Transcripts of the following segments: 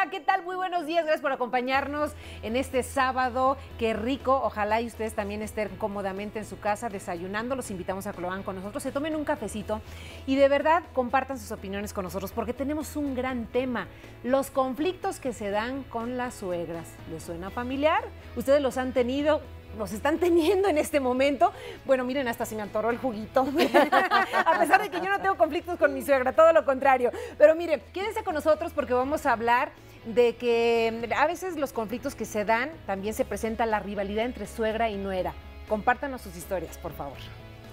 Hola, ¿qué tal? Muy buenos días, gracias por acompañarnos en este sábado. Qué rico, ojalá y ustedes también estén cómodamente en su casa desayunando. Los invitamos a que lo hagan con nosotros, se tomen un cafecito y de verdad compartan sus opiniones con nosotros porque tenemos un gran tema, los conflictos que se dan con las suegras. ¿Les suena familiar? ¿Ustedes los han tenido? ¿Los están teniendo en este momento? Bueno, miren, hasta se me atoró el juguito. A pesar de que yo no tengo conflictos con mi suegra, todo lo contrario. Pero miren, quédense con nosotros porque vamos a hablar de que a veces los conflictos que se dan, también se presenta la rivalidad entre suegra y nuera. Compártanos sus historias, por favor.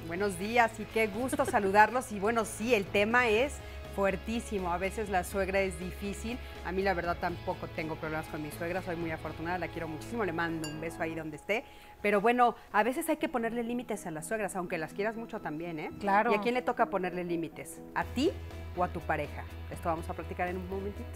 Buenos días y qué gusto saludarlos. Y bueno, sí, el tema es fuertísimo. A veces la suegra es difícil. A mí la verdad tampoco tengo problemas con mi suegra, soy muy afortunada, la quiero muchísimo, le mando un beso ahí donde esté. Pero bueno, a veces hay que ponerle límites a las suegras, aunque las quieras mucho también, ¿eh? Claro. ¿Y a quién le toca ponerle límites? ¿A ti o a tu pareja? Esto vamos a platicar en un momentito.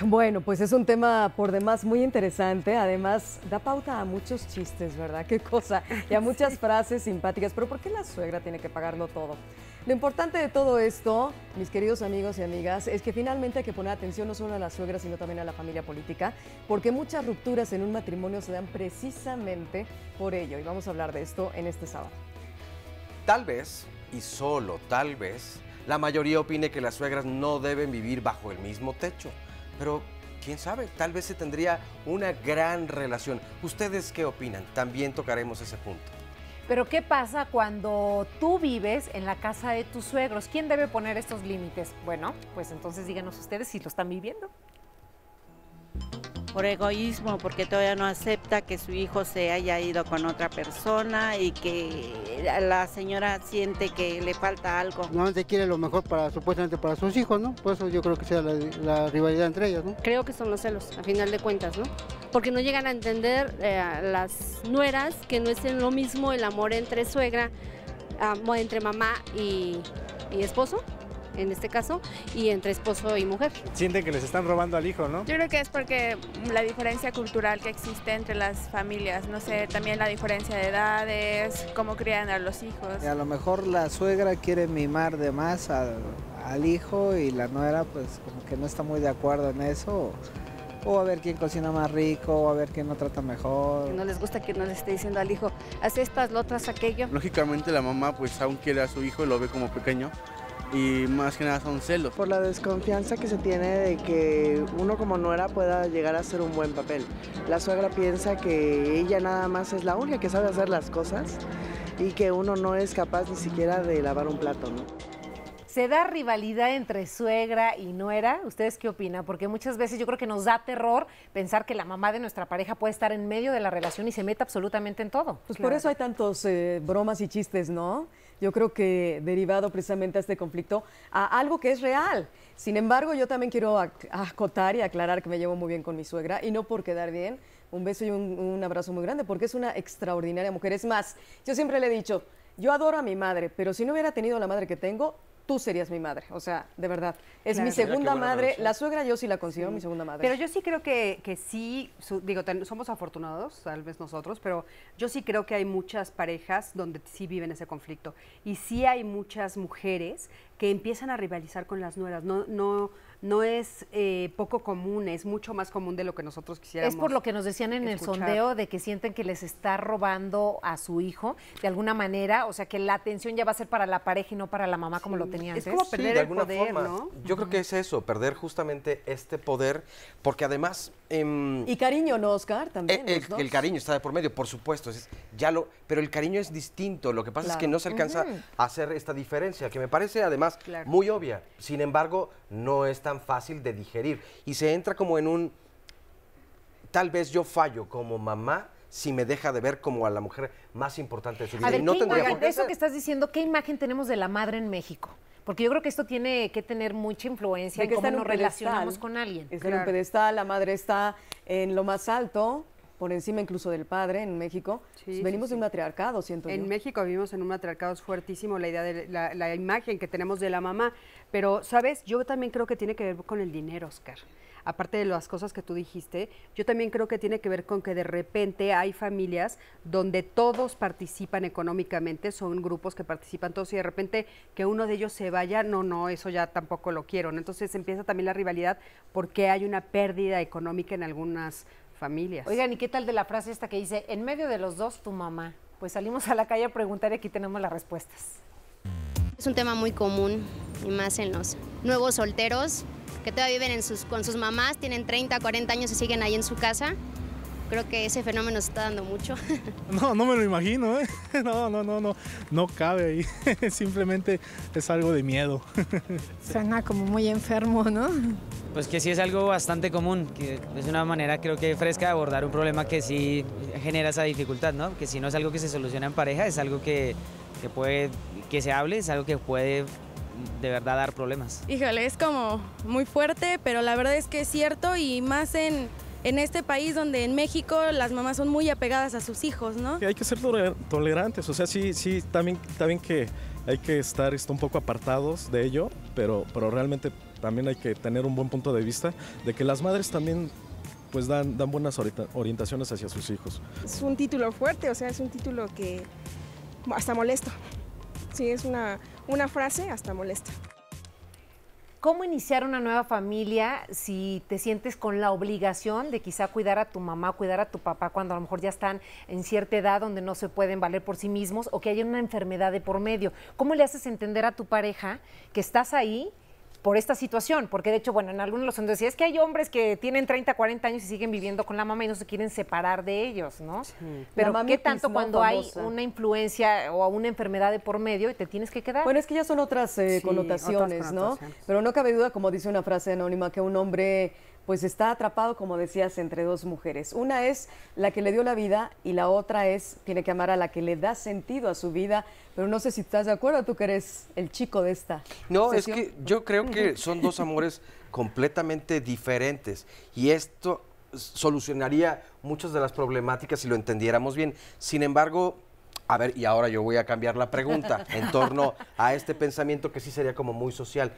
Bueno, pues es un tema por demás muy interesante, además da pauta a muchos chistes, ¿verdad? Qué cosa, y a muchas frases simpáticas, pero ¿por qué la suegra tiene que pagarlo todo? Lo importante de todo esto, mis queridos amigos y amigas, es que finalmente hay que poner atención no solo a la suegra, sino también a la familia política, porque muchas rupturas en un matrimonio se dan precisamente por ello, y vamos a hablar de esto en este sábado. Tal vez, y solo tal vez, la mayoría opine que las suegras no deben vivir bajo el mismo techo. Pero, quién sabe, tal vez se tendría una gran relación. ¿Ustedes qué opinan? También tocaremos ese punto. Pero ¿qué pasa cuando tú vives en la casa de tus suegros? ¿Quién debe poner estos límites? Bueno, pues entonces díganos ustedes si lo están viviendo. Por egoísmo, porque todavía no acepta que su hijo se haya ido con otra persona y que la señora siente que le falta algo. Normalmente quiere lo mejor para, supuestamente para sus hijos, ¿no? Por eso yo creo que sea la rivalidad entre ellos, ¿no? Creo que son los celos, a final de cuentas, ¿no? Porque no llegan a entender las nueras que no es lo mismo el amor entre suegra, entre mamá y esposo, en este caso, y entre esposo y mujer. Sienten que les están robando al hijo, ¿no? Yo creo que es porque la diferencia cultural que existe entre las familias, no sé, también la diferencia de edades, cómo crían a los hijos. A lo mejor la suegra quiere mimar de más al hijo y la nuera pues como que no está muy de acuerdo en eso. O a ver quién cocina más rico, o a ver quién lo trata mejor. No les gusta que uno le esté diciendo al hijo, haz estas, lo otras, aquello. Lógicamente la mamá pues aún quiere a su hijo y lo ve como pequeño. Y más que nada son celos. Por la desconfianza que se tiene de que uno como nuera pueda llegar a hacer un buen papel. La suegra piensa que ella nada más es la única que sabe hacer las cosas y que uno no es capaz ni siquiera de lavar un plato, ¿no? ¿Se da rivalidad entre suegra y nuera? ¿Ustedes qué opinan? Porque muchas veces yo creo que nos da terror pensar que la mamá de nuestra pareja puede estar en medio de la relación y se meta absolutamente en todo. Pues claro. Por eso hay tantos bromas y chistes, ¿no? Yo creo que derivado precisamente a este conflicto, a algo que es real. Sin embargo, yo también quiero acotar y aclarar que me llevo muy bien con mi suegra, y no por quedar bien, un beso y un abrazo muy grande, porque es una extraordinaria mujer. Es más, yo siempre le he dicho, yo adoro a mi madre, pero si no hubiera tenido la madre que tengo, tú serías mi madre, o sea, de verdad. Es claro. Mi segunda madre, la suegra yo sí la considero mi segunda madre. Pero yo sí creo que sí, somos afortunados, tal vez nosotros, pero yo sí creo que hay muchas parejas donde sí viven ese conflicto. Y sí hay muchas mujeres que empiezan a rivalizar con las nueras. No es poco común, es mucho más común de lo que nosotros quisiéramos. Es por lo que nos decían en el sondeo de que sienten que les está robando a su hijo de alguna manera, o sea que la atención ya va a ser para la pareja y no para la mamá como lo tenía antes. Es como perder de el alguna poder, forma, ¿no? Yo creo que es eso, perder justamente este poder, porque además... y cariño, ¿no, Oscar? También. El cariño está de por medio, por supuesto, pero el cariño es distinto, lo que pasa es que no se alcanza a hacer esta diferencia, que me parece además muy obvia, sin embargo, no es tan fácil de digerir, y se entra como en un, tal vez yo fallo como mamá, si me deja de ver como a la mujer más importante de su vida. A ver, y no tendría por qué eso ser. que estás diciendo, ¿qué imagen tenemos de la madre en México? Porque yo creo que esto tiene que tener mucha influencia en cómo nos relacionamos con alguien. Está en un pedestal, la madre está en lo más alto, por encima incluso del padre en México. Sí, venimos de un matriarcado, siento yo. En México vivimos en un matriarcado, es fuertísimo la idea de la imagen que tenemos de la mamá, pero, ¿sabes? Yo también creo que tiene que ver con el dinero, Oscar. Aparte de las cosas que tú dijiste, yo también creo que tiene que ver con que de repente hay familias donde todos participan económicamente, son grupos que participan todos y de repente que uno de ellos se vaya, no, eso ya tampoco lo quiero, ¿no? Entonces empieza también la rivalidad porque hay una pérdida económica en algunas familias. Oigan, ¿y qué tal de la frase esta que dice, en medio de los dos, tu mamá? Pues salimos a la calle a preguntar y aquí tenemos las respuestas. Es un tema muy común y más en los nuevos solteros que todavía viven con sus mamás, tienen 30, 40 años y siguen ahí en su casa. Creo que ese fenómeno se está dando mucho. No me lo imagino, ¿eh? No cabe ahí. Simplemente es algo de miedo. Suena como muy enfermo, ¿no? Pues que sí es algo bastante común, que es una manera creo que fresca de abordar un problema que sí genera esa dificultad, ¿no? Que si no es algo que se soluciona en pareja, es algo que se hable, es algo que puede de verdad dar problemas. Híjole, es como muy fuerte, pero la verdad es que es cierto y más en este país donde en México las mamás son muy apegadas a sus hijos, ¿no? Hay que ser tolerantes, o sea, sí, también que hay que estar un poco apartados de ello, pero realmente también hay que tener un buen punto de vista de que las madres también pues dan buenas orientaciones hacia sus hijos. Es un título fuerte, o sea, es un título que hasta molesta. Sí, es una frase hasta molesta. ¿Cómo iniciar una nueva familia si te sientes con la obligación de quizá cuidar a tu mamá, cuidar a tu papá cuando a lo mejor ya están en cierta edad donde no se pueden valer por sí mismos o que hay una enfermedad de por medio? ¿Cómo le haces entender a tu pareja que estás ahí por esta situación? Porque de hecho, bueno, en algunos de los sondeos decía, es que hay hombres que tienen 30, 40 años y siguen viviendo con la mamá y no se quieren separar de ellos, ¿no? Sí. Pero ¿qué tanto cuando hay una influencia o una enfermedad de por medio y te tienes que quedar? Bueno, es que ya son otras connotaciones, ¿no? Pero no cabe duda, como dice una frase anónima, que un hombre pues está atrapado, como decías, entre dos mujeres. Una es la que le dio la vida y la otra tiene que amar a la que le da sentido a su vida. Pero no sé si estás de acuerdo, tú que eres el chico de esta sesión. Es que yo creo que son dos amores completamente diferentes y esto solucionaría muchas de las problemáticas si lo entendiéramos bien. Sin embargo, a ver, y ahora yo voy a cambiar la pregunta en torno a este pensamiento que sí sería como muy social.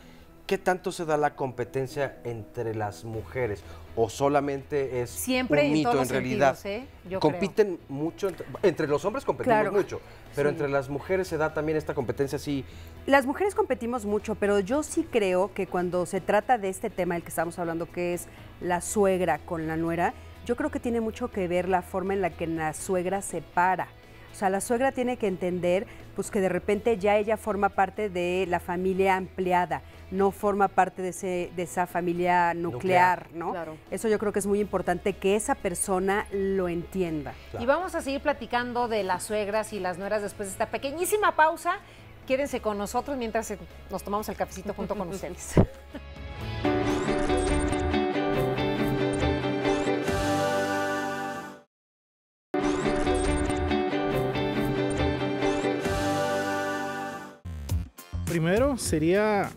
¿Qué tanto se da la competencia entre las mujeres? ¿O solamente es siempre un mito en realidad? Sentidos, yo compiten creo. Mucho, entre los hombres competimos mucho, pero sí. Entre las mujeres se da también esta competencia así. Las mujeres competimos mucho, pero yo sí creo que cuando se trata de este tema del que estamos hablando, que es la suegra con la nuera, yo creo que tiene mucho que ver la forma en la que la suegra se para. O sea, la suegra tiene que entender pues que de repente ya ella forma parte de la familia ampliada, no forma parte de esa familia nuclear, ¿no? Claro. Eso yo creo que es muy importante que esa persona lo entienda. Claro. Y vamos a seguir platicando de las suegras y las nueras después de esta pequeñísima pausa. Quédense con nosotros mientras nos tomamos el cafecito junto con ustedes. Primero sería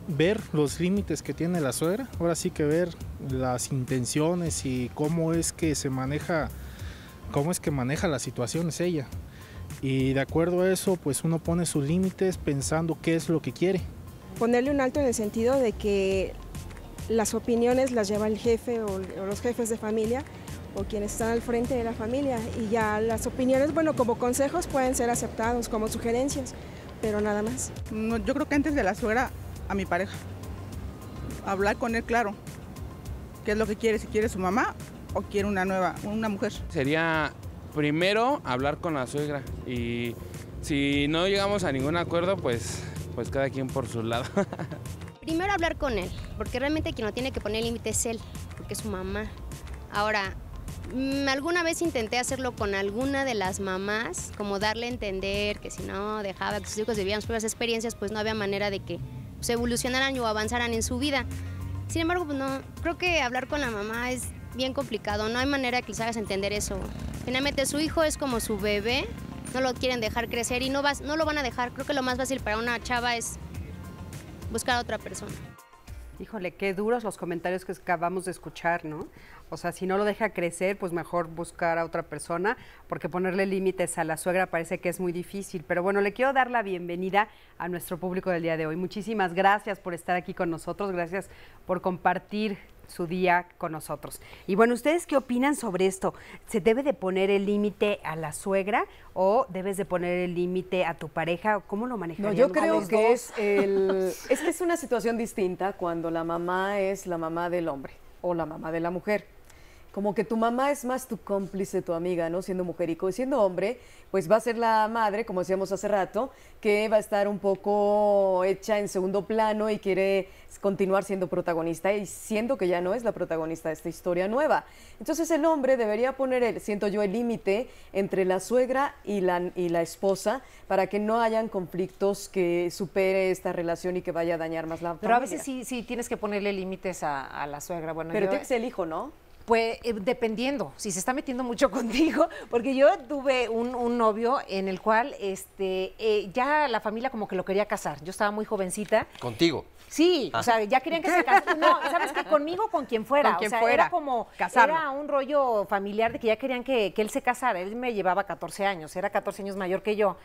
ver los límites que tiene la suegra, ahora sí que ver las intenciones y cómo es que maneja las situaciones ella. Y de acuerdo a eso, pues uno pone sus límites pensando qué es lo que quiere. Ponerle un alto en el sentido de que las opiniones las lleva el jefe o los jefes de familia o quienes están al frente de la familia y ya las opiniones, bueno, como consejos pueden ser aceptados, como sugerencias, pero nada más. No, yo creo que antes de la suegra, a mi pareja, hablar con él claro, qué es lo que quiere, si quiere su mamá o quiere una mujer. Sería primero hablar con la suegra y si no llegamos a ningún acuerdo, pues cada quien por su lado. Primero hablar con él, porque realmente quien no tiene que poner límite es él, porque es su mamá. Ahora, alguna vez intenté hacerlo con alguna de las mamás, como darle a entender que si no dejaba que sus hijos vivieran sus propias experiencias, pues no había manera de que se evolucionaran o avanzaran en su vida. Sin embargo, pues no, creo que hablar con la mamá es bien complicado, no hay manera que les hagas entender eso. Finalmente su hijo es como su bebé, no lo quieren dejar crecer y no lo van a dejar. Creo que lo más fácil para una chava es buscar a otra persona. Híjole, qué duros los comentarios que acabamos de escuchar, ¿no? O sea, si no lo deja crecer, pues mejor buscar a otra persona, porque ponerle límites a la suegra parece que es muy difícil. Pero bueno, le quiero dar la bienvenida a nuestro público del día de hoy. Muchísimas gracias por estar aquí con nosotros, gracias por compartir su día con nosotros. Y bueno, ¿ustedes qué opinan sobre esto? ¿Se debe de poner el límite a la suegra o debes de poner el límite a tu pareja? ¿Cómo lo manejarían? No, yo creo que es que es una situación distinta cuando la mamá es la mamá del hombre o la mamá de la mujer. Como que tu mamá es más tu cómplice, tu amiga, ¿no? Siendo mujer y siendo hombre, pues va a ser la madre, como decíamos hace rato, que va a estar un poco hecha en segundo plano y quiere continuar siendo protagonista y siendo que ya no es la protagonista de esta historia nueva. Entonces el hombre debería poner, siento yo, el límite entre la suegra y la esposa para que no hayan conflictos que supere esta relación y que vaya a dañar más la familia. Pero a veces sí tienes que ponerle límites a la suegra. Bueno, pero tiene que ser el hijo, ¿no? Pues dependiendo, si se está metiendo mucho contigo, porque yo tuve un novio en el cual ya la familia como que lo quería casar. Yo estaba muy jovencita. ¿Contigo? Sí, o sea, ya querían que se casara. No, ¿sabes qué? Conmigo, con quien fuera. Con quien o sea, fuera. Era como, Casarlo. era un rollo familiar de que ya querían que él se casara. Él me llevaba 14 años, era 14 años mayor que yo.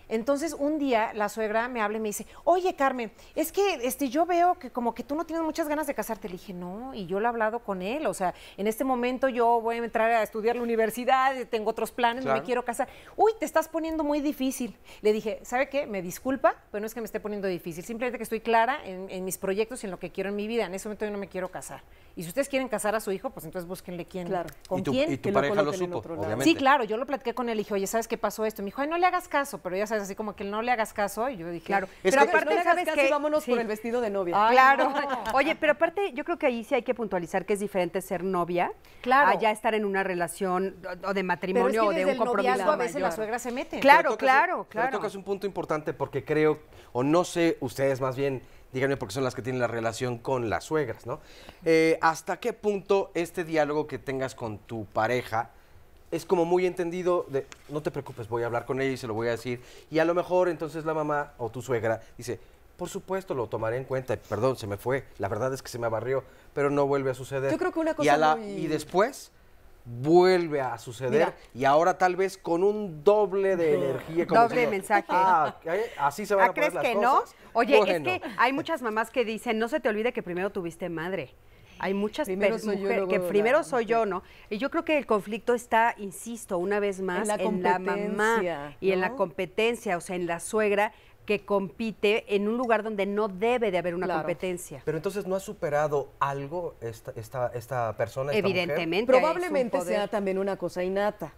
Entonces, un día la suegra me habla y me dice, oye, Carmen, es que yo veo que como que tú no tienes muchas ganas de casarte. Le dije, no, y yo lo he hablado con él. O sea, en este momento yo voy a entrar a estudiar la universidad, tengo otros planes, Claro. no me quiero casar. Uy, te estás poniendo muy difícil. Le dije, ¿sabe qué? Me disculpa, pero no es que me esté poniendo difícil. Simplemente que estoy clara en mis proyectos y en lo que quiero en mi vida. En ese momento yo no me quiero casar. Y si ustedes quieren casar a su hijo, pues entonces búsquenle quién. Claro. ¿Con quién? Y tu pareja lo supo, obviamente. Sí, claro, yo lo platiqué con él y dije, oye, ¿sabes qué pasó esto? Me dijo, ay, no le hagas caso, pero ya sabes, así como que no le hagas caso. Y yo dije, Claro, pero pero aparte, aparte, ¿sabes ¿sabes qué? qué? Vámonos Sí. por el vestido de novia. Ay, Claro. no. Oye, pero aparte yo creo que ahí sí hay que puntualizar que es diferente ser novia a ya estar en una relación o de matrimonio o de un compromiso a veces la mayor. suegra se mete. Claro, Pero tocas un punto importante porque creo, o no sé, ustedes más bien, díganme porque son las que tienen la relación con las suegras, ¿no? ¿Hasta qué punto este diálogo que tengas con tu pareja es como muy entendido de, no te preocupes, voy a hablar con ella y se lo voy a decir, y a lo mejor entonces la mamá o tu suegra dice, por supuesto, lo tomaré en cuenta, perdón, se me fue, la verdad es que se me abarrió, pero no vuelve a suceder. Yo creo que una cosa y después vuelve a suceder, Mira. y ahora tal vez con un doble de energía. Como Doble diciendo, mensaje. así se van a poner ¿crees las que cosas. no? Oye, Bueno. es que hay muchas mamás que dicen, no se te olvide que primero tuviste madre. Hay muchas Primero soy yo, mujeres luego que la primero soy mujer. yo, ¿no? Y yo creo que el conflicto está, insisto, una vez más, en la mamá competencia, y en la ¿no? competencia, o sea, en la suegra que compite en un lugar donde no debe de haber una Claro. competencia. Pero entonces no ha superado algo esta persona, esta Evidentemente. Probablemente es un poder. sea también una cosa innata.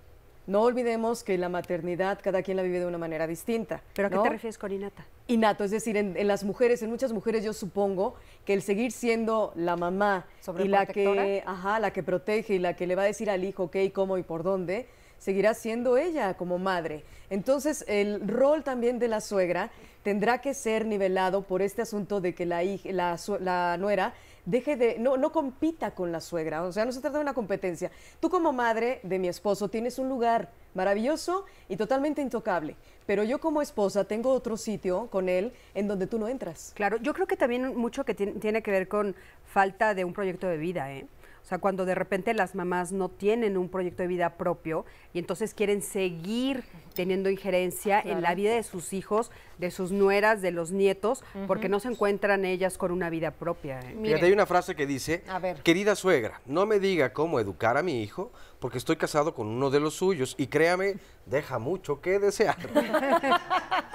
No olvidemos que la maternidad cada quien la vive de una manera distinta. ¿Pero a qué ¿no? te refieres con innata? Innato, es decir, en las mujeres, en muchas mujeres yo supongo que el seguir siendo la mamá y la que protege y la que le va a decir al hijo qué y cómo y por dónde, seguirá siendo ella como madre. Entonces, el rol también de la suegra tendrá que ser nivelado por este asunto de que la nuera deje de, no compita con la suegra, o sea, no se trata de una competencia. Tú como madre de mi esposo tienes un lugar maravilloso y totalmente intocable, pero yo como esposa tengo otro sitio con él en donde tú no entras. Claro, yo creo que también mucho que tiene que ver con falta de un proyecto de vida, ¿eh? O sea, cuando de repente las mamás no tienen un proyecto de vida propio y entonces quieren seguir teniendo injerencia en la vida de sus hijos, de sus nueras, de los nietos, porque no se encuentran ellas con una vida propia. ¿eh? Fíjate, hay una frase que dice, A ver. querida suegra, no me diga cómo educar a mi hijo, porque estoy casado con uno de los suyos y créame, deja mucho que desear.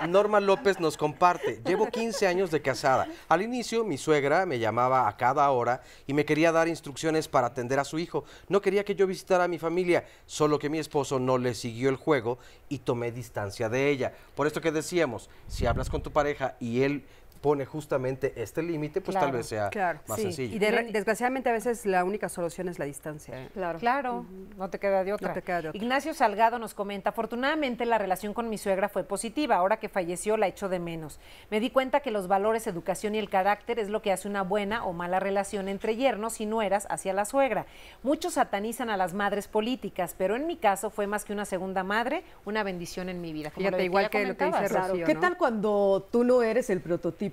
Norma López nos comparte, llevo 15 años de casada. Al inicio mi suegra me llamaba a cada hora y me quería dar instrucciones para atender a su hijo. No quería que yo visitara a mi familia, solo que mi esposo no le siguió el juego y tomé distancia de ella. Por esto que decíamos, si hablas con tu pareja y él pone justamente este límite, pues tal vez sea más sencillo. Y desgraciadamente a veces la única solución es la distancia. ¿eh? Claro, no te queda de otra. No te queda de otra. Ignacio Salgado nos comenta, afortunadamente la relación con mi suegra fue positiva, ahora que falleció la echo de menos. Me di cuenta que los valores, educación y el carácter es lo que hace una buena o mala relación entre yernos y nueras hacia la suegra. Muchos satanizan a las madres políticas, pero en mi caso fue más que una segunda madre, una bendición en mi vida. Como Fíjate, lo igual ya que lo que dice comentabas. Rocío, ¿Qué ¿no? tal cuando tú no eres el prototipo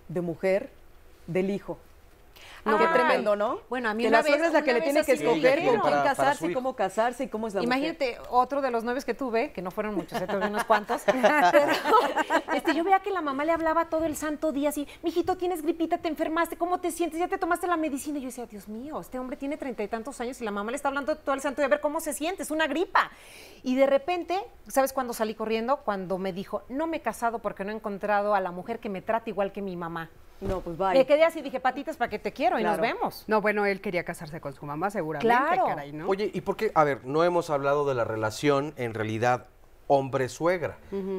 de mujer del hijo? No, qué tremendo, ¿no? Bueno, a mí que una la suegra vez- es la que una le vez tiene que así me escoger dijeron. con quién Para su casarse y hijo. cómo casarse y cómo es la mujer. Imagínate, otro de los novios que tuve, que no fueron muchos, tuve unos cuantos, pero yo veía que la mamá le hablaba todo el santo día así, mijito, tienes gripita, te enfermaste, ¿cómo te sientes? ¿Ya te tomaste la medicina? Y yo decía, Dios mío, este hombre tiene 30 y tantos años y la mamá le está hablando todo el santo día, a ver cómo se siente, es una gripa. Y de repente, ¿sabes cuándo salí corriendo? Cuando me dijo, no me he casado porque no he encontrado a la mujer que me trate igual que mi mamá. No, pues vaya. Me quedé así, dije, patitas, para que te quiero y nos vemos. No, bueno, él quería casarse con su mamá seguramente, Claro. caray, ¿no? Oye, ¿y por qué? A ver, no hemos hablado de la relación en realidad hombre-suegra,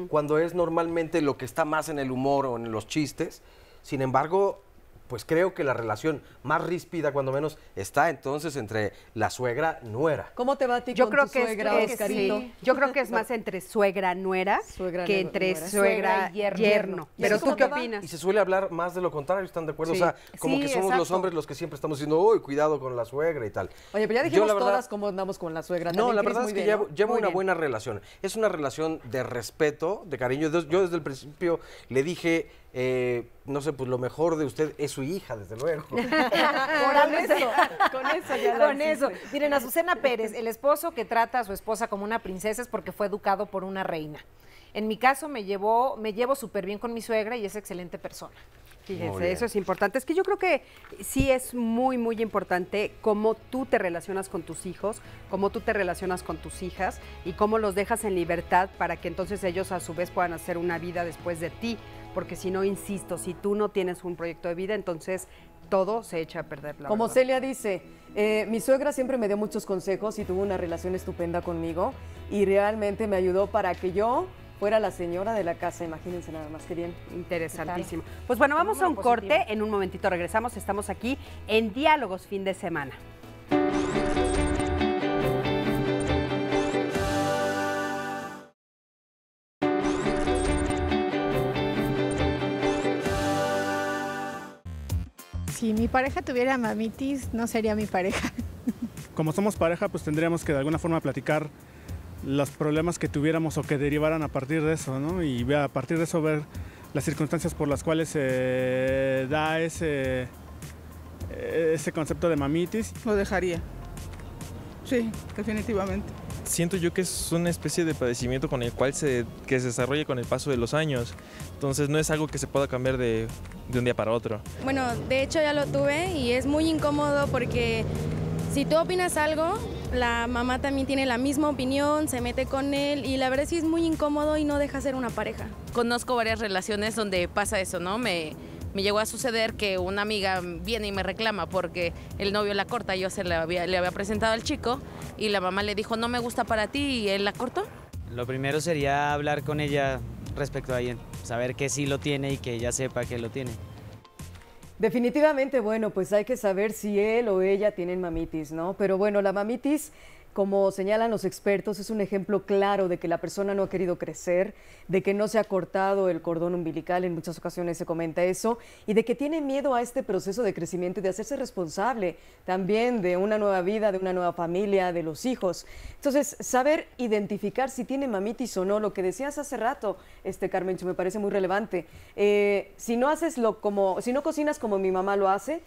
cuando es normalmente lo que está más en el humor o en los chistes. Sin embargo, pues creo que la relación más ríspida, cuando menos, está entonces entre la suegra-nuera. ¿Cómo te va a ti Yo con creo tu que suegra, es, Oscarito? sí. Yo creo que es más entre suegra-nuera que entre nuera. suegra Suegra y yerno. yerno. Pero ¿Y ¿tú cómo qué te va? opinas? Y se suele hablar más de lo contrario, ¿están de acuerdo? Sí. O sea, como Sí, que somos los exacto. hombres los que siempre estamos diciendo, uy, cuidado con la suegra y tal. Oye, pero ya Yo, dijimos la verdad, todas cómo andamos con la suegra. No, También la Cris, verdad muy es que bien, llevo, ¿no? llevo Muy una bien. buena relación. Es una relación de respeto, de cariño. Yo desde el principio le dije, no sé, pues lo mejor de usted es su hija, desde luego. Con eso ya la Con eso. hiciste. Miren, Azucena Pérez, el esposo que trata a su esposa como una princesa es porque fue educado por una reina. En mi caso me llevo súper bien con mi suegra y es excelente persona. Muy Fíjense, bien. eso es importante. Es que yo creo que sí es muy, muy importante cómo tú te relacionas con tus hijos, cómo tú te relacionas con tus hijas y cómo los dejas en libertad para que entonces ellos a su vez puedan hacer una vida después de ti. Porque si no, insisto, si tú no tienes un proyecto de vida, entonces todo se echa a perder. La Como verdad. Celia dice, mi suegra siempre me dio muchos consejos y tuvo una relación estupenda conmigo y realmente me ayudó para que yo fuera la señora de la casa. Imagínense nada más, qué bien. Interesantísimo. Pues bueno, vamos a un corte. En un momentito regresamos. Estamos aquí en Diálogos Fin de Semana. Si mi pareja tuviera mamitis, no sería mi pareja. Como somos pareja, pues tendríamos que de alguna forma platicar los problemas que tuviéramos o que derivaran a partir de eso, ¿no? Y a partir de eso ver las circunstancias por las cuales se da ese concepto de mamitis. Lo dejaría. Sí, definitivamente. Siento yo que es una especie de padecimiento con el cual que se desarrolla con el paso de los años. Entonces no es algo que se pueda cambiar de un día para otro. Bueno, de hecho ya lo tuve y es muy incómodo porque si tú opinas algo, la mamá también tiene la misma opinión, se mete con él y la verdad sí es muy incómodo y no deja ser una pareja. Conozco varias relaciones donde pasa eso, ¿no? Me llegó a suceder que una amiga viene y me reclama porque el novio la corta, yo le había presentado al chico y la mamá le dijo, no me gusta para ti y él la cortó. Lo primero sería hablar con ella respecto a ella, saber que sí lo tiene y que ella sepa que lo tiene. Definitivamente, bueno, pues hay que saber si él o ella tienen mamitis, ¿no? Pero bueno, la mamitis, como señalan los expertos, es un ejemplo claro de que la persona no ha querido crecer, de que no se ha cortado el cordón umbilical, en muchas ocasiones se comenta eso, y de que tiene miedo a este proceso de crecimiento y de hacerse responsable también de una nueva vida, de una nueva familia, de los hijos. Entonces, saber identificar si tiene mamitis o no, lo que decías hace rato, Carmencho, me parece muy relevante. Si no cocinas como mi mamá lo hace,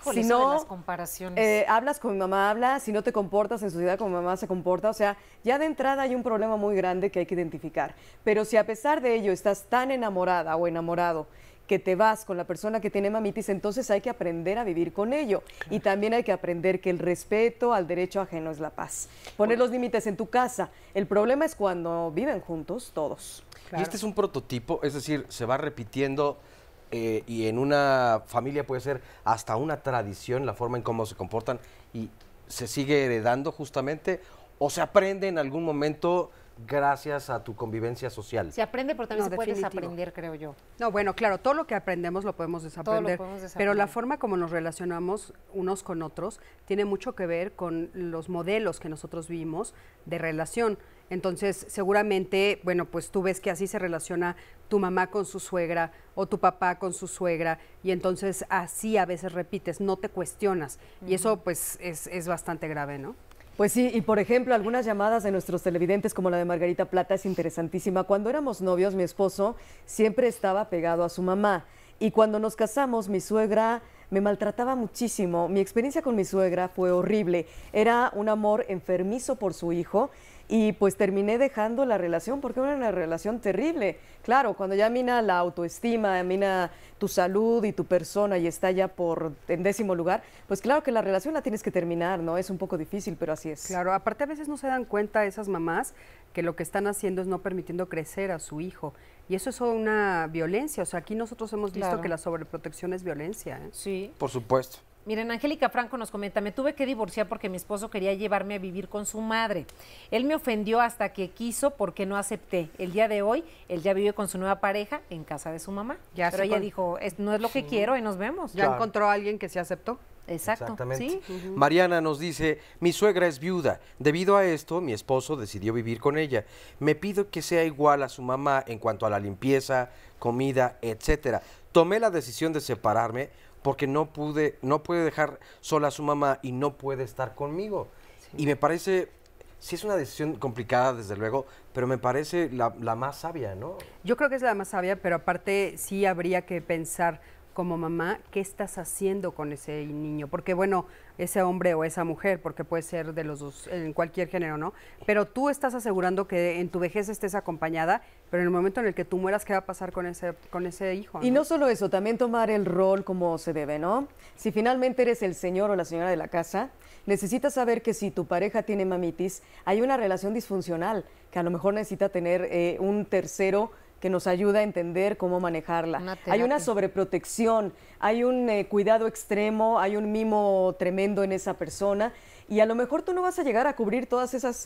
Híjole, si eso de no las comparaciones. hablas como mi mamá habla, si no te comportas en sociedad como mi mamá se comporta, o sea, ya de entrada hay un problema muy grande que hay que identificar. Pero si a pesar de ello estás tan enamorada o enamorado que te vas con la persona que tiene mamitis, entonces hay que aprender a vivir con ello. Y también hay que aprender que el respeto al derecho ajeno es la paz. Poner los límites en tu casa. El problema es cuando viven juntos todos. Y este es un prototipo, es decir, se va repitiendo y en una familia puede ser hasta una tradición la forma en cómo se comportan y se sigue heredando justamente o se aprende en algún momento gracias a tu convivencia social. Se aprende, pero también No, se puede definitivo. desaprender, creo yo. No, bueno, claro, todo lo que aprendemos lo podemos desaprender, podemos desaprender. pero la forma como nos relacionamos unos con otros tiene mucho que ver con los modelos que nosotros vimos de relación. Entonces, seguramente, bueno, pues tú ves que así se relaciona tu mamá con su suegra o tu papá con su suegra y entonces así a veces repites, no te cuestionas y eso pues es bastante grave, ¿no? Pues sí, y por ejemplo, algunas llamadas de nuestros televidentes, como la de Margarita Plata, es interesantísima. Cuando éramos novios, mi esposo siempre estaba pegado a su mamá. Y cuando nos casamos, mi suegra me maltrataba muchísimo. Mi experiencia con mi suegra fue horrible. Era un amor enfermizo por su hijo y pues terminé dejando la relación porque era una relación terrible. Claro, cuando ya mina la autoestima, mina tu salud y tu persona y está ya en 10º lugar, pues claro que la relación la tienes que terminar, ¿no? Es un poco difícil, pero así es. Claro, aparte a veces no se dan cuenta esas mamás que lo que están haciendo es no permitiendo crecer a su hijo. Y eso es una violencia. O sea, aquí nosotros hemos visto que la sobreprotección es violencia. Sí. Por supuesto. Miren, Angélica Franco nos comenta, me tuve que divorciar porque mi esposo quería llevarme a vivir con su madre. Él me ofendió hasta que quiso porque no acepté. El día de hoy, él ya vive con su nueva pareja en casa de su mamá. Pero ella dijo, no es lo que quiero y nos vemos. Ya encontró a alguien que se aceptó. Exacto. Exactamente. ¿Sí? Mariana nos dice, mi suegra es viuda. Debido a esto, mi esposo decidió vivir con ella. Me pido que sea igual a su mamá en cuanto a la limpieza, comida, etcétera. Tomé la decisión de separarme porque no pude dejar sola a su mamá y no puede estar conmigo. Sí. Y me parece, sí es una decisión complicada, desde luego, pero me parece la más sabia, ¿no? Yo creo que es la más sabia, pero aparte sí habría que pensar como mamá, ¿qué estás haciendo con ese niño? Porque bueno, ese hombre o esa mujer, porque puede ser de los dos, en cualquier género, ¿no? Pero tú estás asegurando que en tu vejez estés acompañada, pero en el momento en el que tú mueras, ¿qué va a pasar con ese hijo? ¿no? Y no solo eso, también tomar el rol como se debe, ¿no? Si finalmente eres el señor o la señora de la casa, necesitas saber que si tu pareja tiene mamitis, hay una relación disfuncional, que a lo mejor necesita tener un tercero que nos ayuda a entender cómo manejarla. Hay una sobreprotección, hay un cuidado extremo, hay un mimo tremendo en esa persona y a lo mejor tú no vas a llegar a cubrir todas esas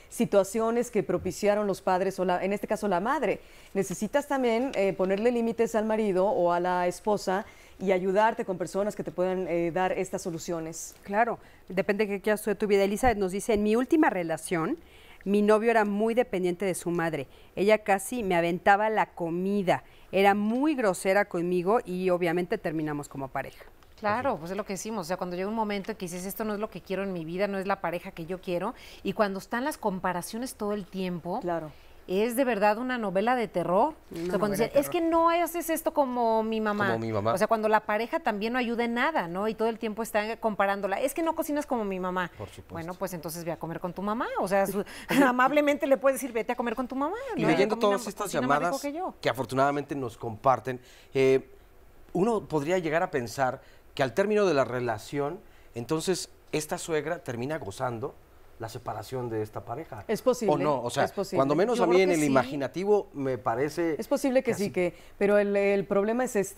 situaciones que propiciaron los padres o en este caso la madre. Necesitas también ponerle límites al marido o a la esposa y ayudarte con personas que te puedan dar estas soluciones. Claro, depende de qué quieras tú de tu vida. Elizabeth nos dice, en mi última relación, mi novio era muy dependiente de su madre. Ella casi me aventaba la comida. Era muy grosera conmigo y obviamente terminamos como pareja. Claro, pues es lo que decimos. O sea, cuando llega un momento en que dices, esto no es lo que quiero en mi vida, no es la pareja que yo quiero. Y cuando están las comparaciones todo el tiempo, claro, es de verdad una novela de terror. O sea, cuando dicen, es que no haces esto como mi mamá. Como mi mamá. O sea, cuando la pareja también no ayuda en nada, ¿no? Y todo el tiempo está comparándola. Es que no cocinas como mi mamá. Por supuesto. Bueno, pues entonces ve a comer con tu mamá. O sea, amablemente le puedes decir, vete a comer con tu mamá. Y leyendo todas estas llamadas que afortunadamente nos comparten, uno podría llegar a pensar que al término de la relación, entonces esta suegra termina gozando la separación de esta pareja. Es posible. ¿O no? O sea, cuando menos a mí en el imaginativo me parece... Es posible que sí, pero el problema es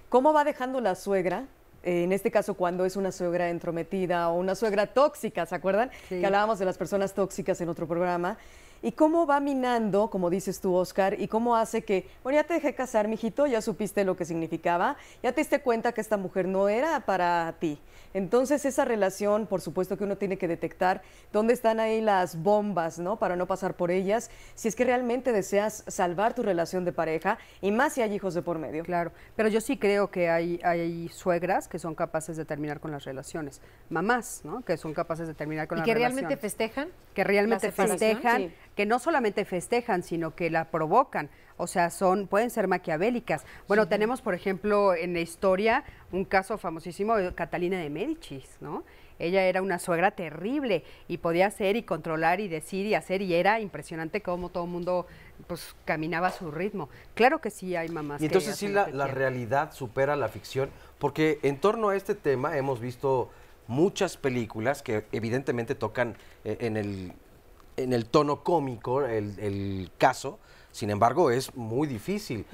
¿cómo va dejando la suegra? En este caso, cuando es una suegra entrometida o una suegra tóxica, ¿se acuerdan? Sí. Que hablábamos de las personas tóxicas en otro programa. Y cómo va minando, como dices tú, Oscar, y cómo hace que, bueno, ya te dejé casar, mijito, ya supiste lo que significaba, ya te diste cuenta que esta mujer no era para ti. Entonces, esa relación, por supuesto que uno tiene que detectar dónde están ahí las bombas, ¿no? Para no pasar por ellas, si es que realmente deseas salvar tu relación de pareja, y más si hay hijos de por medio. Claro, pero yo sí creo que hay suegras que son capaces de terminar con las relaciones, mamás, ¿no? Que son capaces de terminar con las relaciones. ¿Y que realmente festejan? Que realmente festejan, sí. Que no solamente festejan, sino que la provocan. O sea, pueden ser maquiavélicas. Bueno, sí. Tenemos, por ejemplo, en la historia un caso famosísimo de Catalina de Médicis, ¿no? Ella era una suegra terrible y podía hacer y controlar y decir y hacer, y era impresionante cómo todo el mundo pues caminaba a su ritmo. Claro que sí hay mamás. Y entonces sí la realidad supera la ficción, porque en torno a este tema hemos visto muchas películas que evidentemente tocan en el tono cómico el caso. Sin embargo, es muy difícil,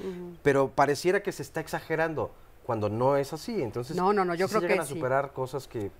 pero pareciera que se está exagerando cuando no es así. Entonces, no, yo creo que llegan a superar cosas que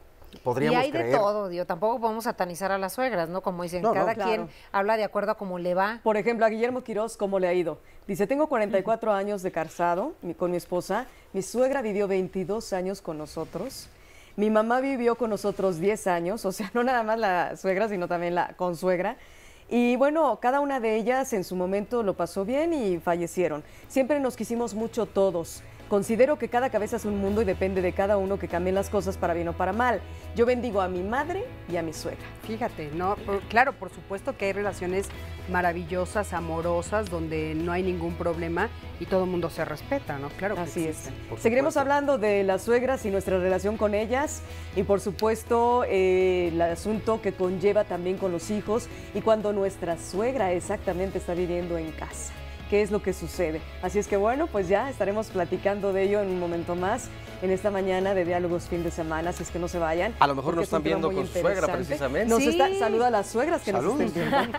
podríamos creer. Y hay de todo, digo, tampoco podemos satanizar a las suegras, ¿no? Como dicen, cada quien habla de acuerdo a cómo le va. Por ejemplo, a Guillermo Quirós, ¿cómo le ha ido? Dice, tengo 44 años de casado con mi esposa, mi suegra vivió 22 años con nosotros, mi mamá vivió con nosotros 10 años, o sea, no nada más la suegra, sino también la consuegra. Y bueno, cada una de ellas en su momento lo pasó bien y fallecieron. Siempre nos quisimos mucho todos. Considero que cada cabeza es un mundo y depende de cada uno que cambien las cosas para bien o para mal. Yo bendigo a mi madre y a mi suegra. Fíjate, ¿no? Claro, por supuesto que hay relaciones maravillosas, amorosas, donde no hay ningún problema y todo el mundo se respeta, ¿no? Claro que Así es. existen. Seguiremos hablando de las suegras y nuestra relación con ellas y por supuesto el asunto que conlleva también con los hijos y cuando nuestra suegra exactamente está viviendo en casa. ¿Qué es lo que sucede? Así es que bueno, pues ya estaremos platicando de ello en un momento más en esta mañana de Diálogos Fin de Semana, así es que no se vayan. A lo mejor nos están viendo con su suegra precisamente. Saluda a las suegras que Salud. nos estén viendo.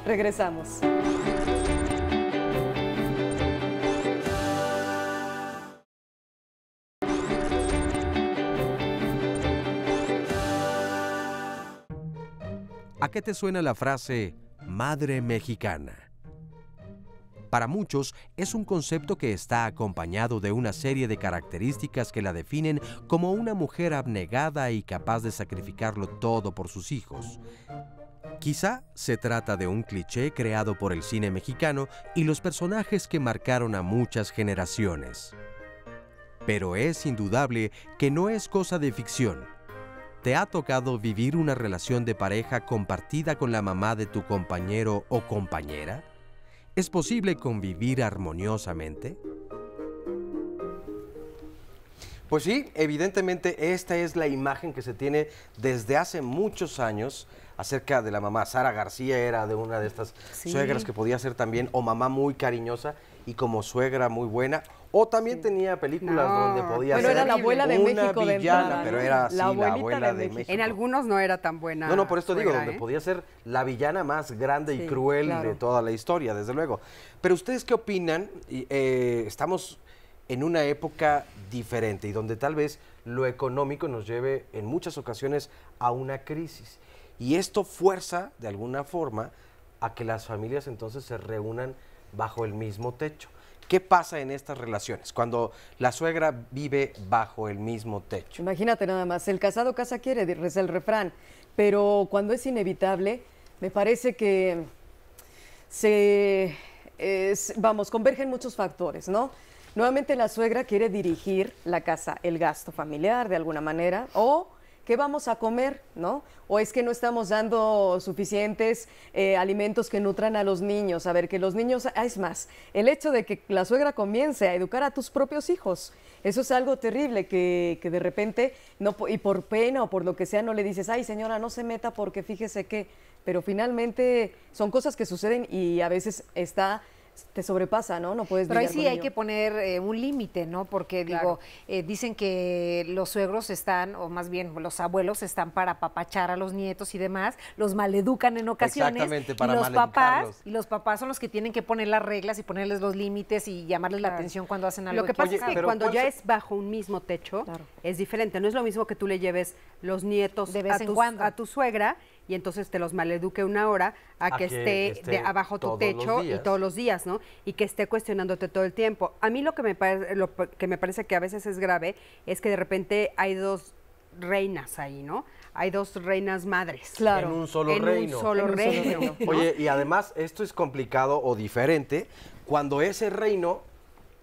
Regresamos. ¿A qué te suena la frase madre mexicana? Para muchos es un concepto que está acompañado de una serie de características que la definen como una mujer abnegada y capaz de sacrificarlo todo por sus hijos. Quizá se trata de un cliché creado por el cine mexicano y los personajes que marcaron a muchas generaciones. Pero es indudable que no es cosa de ficción. ¿Te ha tocado vivir una relación de pareja compartida con la mamá de tu compañero o compañera? ¿Es posible convivir armoniosamente? Pues sí, evidentemente esta es la imagen que se tiene desde hace muchos años acerca de la mamá. Sara García era de una de estas suegras que podía ser también o mamá muy cariñosa y como suegra muy buena. O también tenía películas donde podía ser era la abuela de una México de villana, entrada, pero ¿no? era así, la abuelita abuela de de México. En algunos no era tan buena. No, por esto digo, suegra, donde podía ser la villana más grande y cruel claro. de toda la historia, desde luego. Pero ¿ustedes qué opinan? Estamos en una época diferente y donde tal vez lo económico nos lleve en muchas ocasiones a una crisis. Y esto fuerza, de alguna forma, a que las familias entonces se reúnan bajo el mismo techo. ¿Qué pasa en estas relaciones cuando la suegra vive bajo el mismo techo? Imagínate nada más, el casado casa quiere, reza el refrán, pero cuando es inevitable, me parece que convergen muchos factores, ¿no? Nuevamente la suegra quiere dirigir la casa, el gasto familiar de alguna manera, o ¿qué vamos a comer? ¿No? O es que no estamos dando suficientes alimentos que nutran a los niños. A ver, que los niños, es más, el hecho de que la suegra comience a educar a tus propios hijos, eso es algo terrible, que de repente, y por pena o por lo que sea, no le dices, ay señora, no se meta porque fíjese que, pero finalmente son cosas que suceden y a veces te sobrepasa, ¿no? No puedes. Pero ahí lidiar sí con hay ello. que poner un límite, ¿no? Porque digo, dicen que los suegros están, o más bien los abuelos están para apapachar a los nietos y demás, los maleducan en ocasiones. Exactamente, para y maleducarlos. los papás son los que tienen que poner las reglas y ponerles los límites y llamarles la atención cuando hacen algo. Lo que pasa es que cuando ya ¿cuál es bajo un mismo techo, es diferente. No es lo mismo que tú le lleves los nietos De vez en cuando. a tu suegra y entonces te los maleduque una hora a que esté abajo tu techo y todos los días, ¿no? Y que esté cuestionándote todo el tiempo. A mí lo que me parece que a veces es grave es que de repente hay dos reinas ahí, ¿no? Hay dos reinas madres. Claro. En un solo reino. Oye, y además esto es complicado o diferente cuando ese reino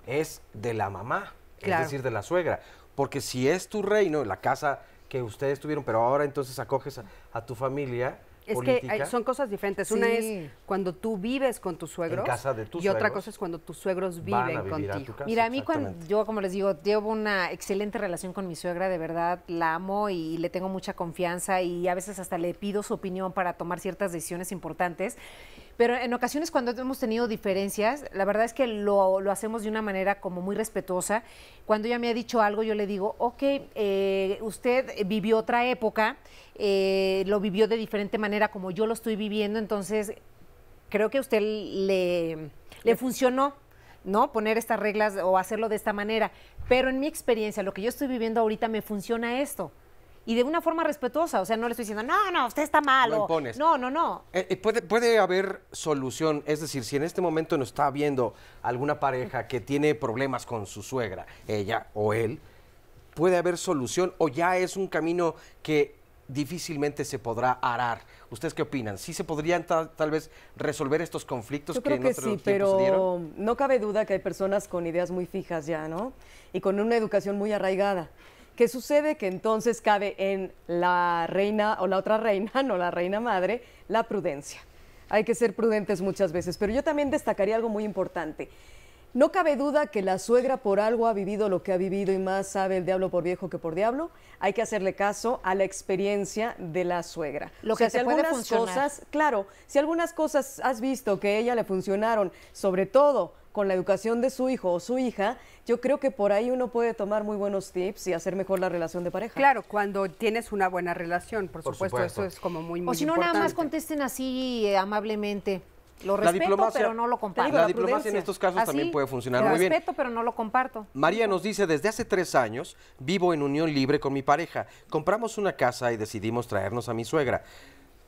es de la mamá, Claro. es decir, de la suegra. Porque si es tu reino, la casa que ustedes tuvieron, pero ahora entonces acoges a tu familia Es política. que son cosas diferentes. Una es cuando tú vives con tus suegros En casa de tus y otra suegros. cosa es cuando tus suegros Van a viven vivir a tu contigo. casa. Mira, a mí yo, como les digo, llevo una excelente relación con mi suegra, de verdad, la amo y le tengo mucha confianza y a veces hasta le pido su opinión para tomar ciertas decisiones importantes. Pero en ocasiones cuando hemos tenido diferencias, la verdad es que lo hacemos de una manera como muy respetuosa. Cuando ella me ha dicho algo, yo le digo, ok, usted vivió otra época, lo vivió de diferente manera como yo lo estoy viviendo, entonces creo que a usted le funcionó, ¿no? Poner estas reglas o hacerlo de esta manera. Pero en mi experiencia, lo que yo estoy viviendo ahorita, me funciona esto. Y de una forma respetuosa, o sea, no le estoy diciendo, no, usted está mal. Lo impones. No. Puede haber solución, es decir, si en este momento nos está viendo alguna pareja que tiene problemas con su suegra, ella o él, puede haber solución o ya es un camino que difícilmente se podrá arar. ¿Ustedes qué opinan? ¿Sí se podrían tal vez resolver estos conflictos Yo creo en que otro sí, tiempo se dieron? pero no cabe duda que hay personas con ideas muy fijas ya, ¿no? Y con una educación muy arraigada. ¿Qué sucede? Que entonces cabe en la reina o la otra reina, no la reina madre, la prudencia. Hay que ser prudentes muchas veces, pero yo también destacaría algo muy importante. No cabe duda que la suegra por algo ha vivido lo que ha vivido y más sabe el diablo por viejo que por diablo. Hay que hacerle caso a la experiencia de la suegra. Lo O sea, que te puede funcionar. cosas, claro, si algunas cosas has visto que a ella le funcionaron, sobre todo con la educación de su hijo o su hija, yo creo que por ahí uno puede tomar muy buenos tips y hacer mejor la relación de pareja. Claro, cuando tienes una buena relación, por supuesto, eso es como muy O si no, nada más contesten así amablemente. Lo La respeto, diplomacia- pero no lo comparto. La diplomacia en estos casos también puede funcionar muy bien. Lo respeto, pero no lo comparto. María nos dice, desde hace 3 años vivo en unión libre con mi pareja. Compramos una casa y decidimos traernos a mi suegra.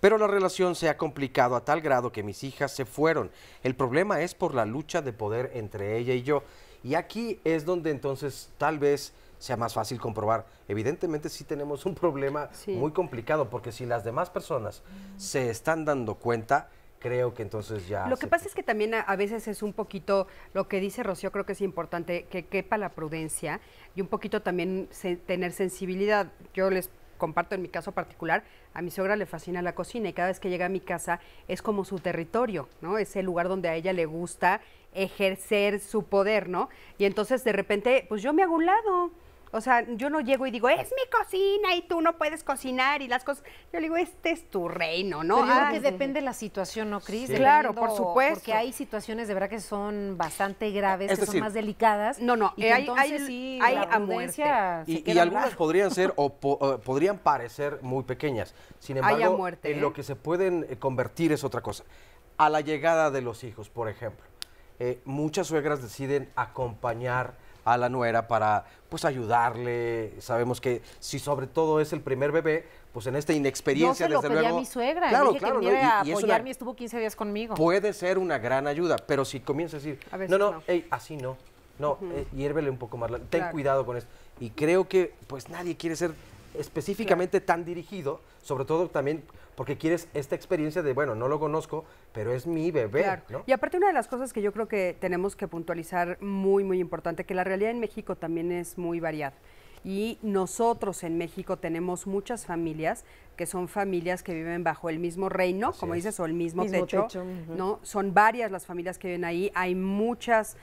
Pero la relación se ha complicado a tal grado que mis hijas se fueron. El problema es por la lucha de poder entre ella y yo. Y aquí es donde entonces tal vez sea más fácil comprobar. Evidentemente sí tenemos un problema muy complicado, porque si las demás personas se están dando cuenta, creo que entonces ya... Lo que pasa es que también a veces es un poquito, lo que dice Rocío, creo que es importante que quepa la prudencia y un poquito también tener sensibilidad. Yo les comparto en mi caso particular, a mi suegra le fascina la cocina y cada vez que llega a mi casa es como su territorio, ¿no? Es el lugar donde a ella le gusta ejercer su poder, ¿no? Y entonces de repente, pues yo me hago un lado. O sea, yo no llego y digo, es mi cocina y tú no puedes cocinar y las cosas. Yo le digo, este es tu reino, ¿no? Pero yo creo que depende de la situación, ¿no, Cris? Sí. Claro, por supuesto. Porque hay situaciones de verdad que son bastante graves, Es que decir, son más delicadas. No, y que entonces sí, la a prudencia se Y queda a un algunas lado. podrían ser o podrían parecer muy pequeñas. Sin Hay a embargo, muerte, en ¿eh? lo que se pueden convertir es otra cosa. A la llegada de los hijos, por ejemplo. Muchas suegras deciden acompañar a la nuera para pues ayudarle. Sabemos que si sobre todo es el primer bebé, pues en esta inexperiencia, Yo se lo desde pedí luego... a mi suegra, Claro, dije claro, que ¿no? viniera a Y es apoyarme una- y estuvo 15 días conmigo. Puede ser una gran ayuda, pero si comienza a decir, A veces no, no. ey, así no, hiérvele un poco más, ten Claro. cuidado con esto. Y creo que pues nadie quiere ser específicamente tan dirigido, sobre todo también porque quieres esta experiencia de, bueno, no lo conozco, pero es mi bebé, Claro. ¿no? Y aparte una de las cosas que yo creo que tenemos que puntualizar muy, muy importante, que la realidad en México también es muy variada. Y nosotros en México tenemos muchas familias que son familias que viven bajo el mismo reino, como dices, o el mismo techo, ¿no? Son varias las familias que viven ahí, hay muchas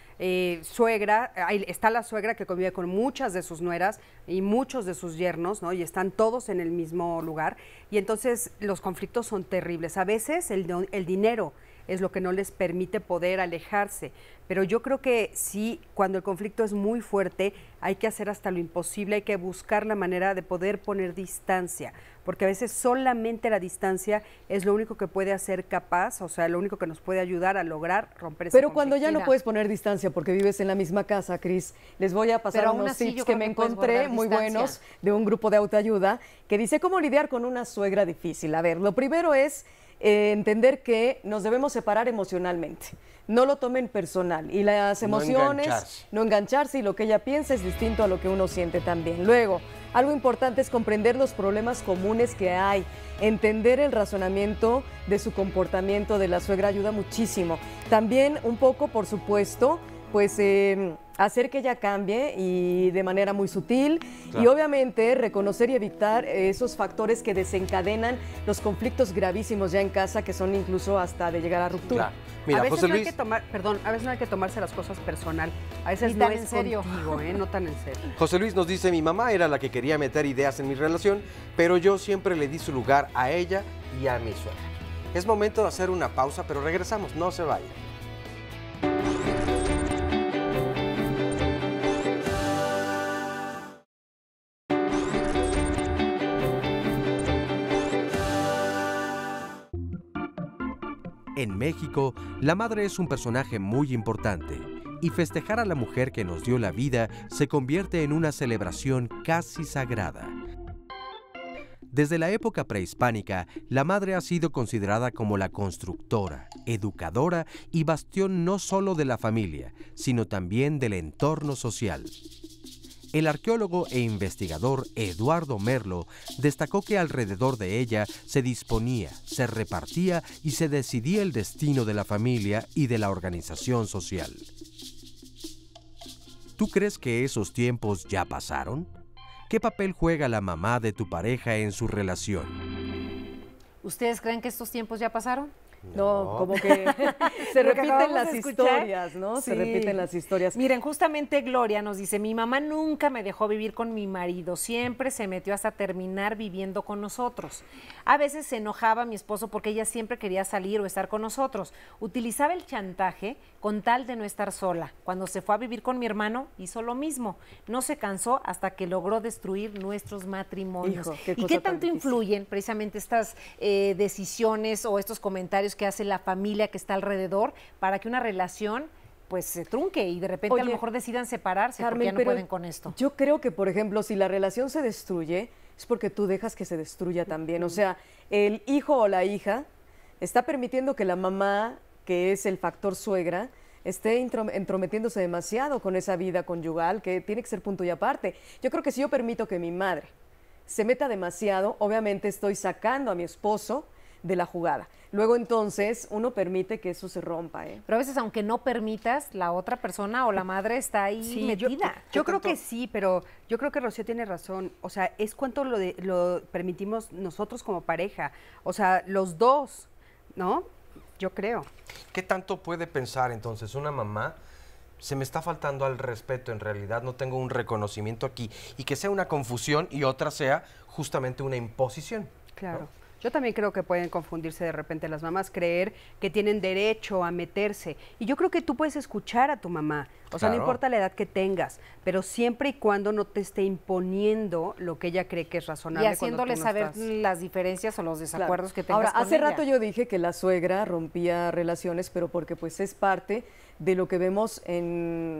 suegras, está la suegra que convive con muchas de sus nueras y muchos de sus yernos, ¿no? Y están todos en el mismo lugar, y entonces los conflictos son terribles. A veces el dinero es lo que no les permite poder alejarse, pero yo creo que sí, cuando el conflicto es muy fuerte, hay que hacer hasta lo imposible, hay que buscar la manera de poder poner distancia, porque a veces solamente la distancia es lo único que puede hacer capaz, o sea, lo único que nos puede ayudar a lograr romper ese Pero cuando ya conflicto. no puedes poner distancia porque vives en la misma casa, Cris, les voy a pasar Pero aún unos así tips yo que creo me que puedes encontré guardar muy distancia. buenos de un grupo de autoayuda que dice cómo lidiar con una suegra difícil. A ver, lo primero es entender que nos debemos separar emocionalmente. No lo tomen personal. Y las No emociones, engancharse. no engancharse, y lo que ella piensa es distinto a lo que uno siente también. Luego, algo importante es comprender los problemas comunes que hay. Entender el razonamiento de su comportamiento de la suegra ayuda muchísimo. También un poco, por supuesto, pues hacer que ella cambie y de manera muy sutil, y obviamente reconocer y evitar esos factores que desencadenan los conflictos gravísimos ya en casa, que son incluso hasta de llegar a ruptura. Claro. Mira, a veces José no hay Luis, que tomar, perdón, a veces no hay que tomarse las cosas personal, a veces Ni no tan es en serio. contigo, no tan en serio. José Luis nos dice, mi mamá era la que quería meter ideas en mi relación, pero yo siempre le di su lugar a ella y a mi suegra. Es momento de hacer una pausa, pero regresamos, no se vayan. En México, la madre es un personaje muy importante y festejar a la mujer que nos dio la vida se convierte en una celebración casi sagrada. Desde la época prehispánica, la madre ha sido considerada como la constructora, educadora y bastión no solo de la familia, sino también del entorno social. El arqueólogo e investigador Eduardo Merlo destacó que alrededor de ella se disponía, se repartía y se decidía el destino de la familia y de la organización social. ¿Tú crees que esos tiempos ya pasaron? ¿Qué papel juega la mamá de tu pareja en su relación? ¿Ustedes creen que estos tiempos ya pasaron? No, como que se Lo que repiten acabamos las de escuchar. historias, ¿no? Sí. Se repiten las historias. Miren, justamente Gloria nos dice, mi mamá nunca me dejó vivir con mi marido, siempre se metió hasta terminar viviendo con nosotros. A veces se enojaba mi esposo porque ella siempre quería salir o estar con nosotros. Utilizaba el chantaje con tal de no estar sola. Cuando se fue a vivir con mi hermano, hizo lo mismo. No se cansó hasta que logró destruir nuestros matrimonios. Hijo, qué ¿Y cosa qué tan tanto difícil. influyen precisamente estas decisiones o estos comentarios que hace la familia que está alrededor para que una relación pues se trunque y de repente a lo Oye, mejor decidan separarse Carmen, porque ya no pero pueden con esto? Yo creo que, por ejemplo, si la relación se destruye, es porque tú dejas que se destruya también. O sea, el hijo o la hija está permitiendo que la mamá, que es el factor suegra, esté entrometiéndose demasiado con esa vida conyugal que tiene que ser punto y aparte. Yo creo que si yo permito que mi madre se meta demasiado, obviamente estoy sacando a mi esposo de la jugada. Luego entonces uno permite que eso se rompa, ¿eh? Pero a veces aunque no permitas, la otra persona o la madre está ahí Sí, metida. Yo creo que sí, pero yo creo que Rocío tiene razón. O sea, es cuánto lo permitimos nosotros como pareja. O sea, los dos, ¿no? Yo creo. ¿Qué tanto puede pensar entonces una mamá? Se me está faltando al respeto, en realidad no tengo un reconocimiento aquí, y que sea una confusión y otra sea justamente una imposición. Claro. ¿no? Yo también creo que pueden confundirse de repente las mamás, creer que tienen derecho a meterse. Y yo creo que tú puedes escuchar a tu mamá. O sea, no Claro. importa la edad que tengas, pero siempre y cuando no te esté imponiendo lo que ella cree que es razonable. Y haciéndole cuando tú no saber estás. las diferencias o los desacuerdos que tengas Ahora, con hace ella. rato yo dije que la suegra rompía relaciones, pero porque pues es parte de lo que vemos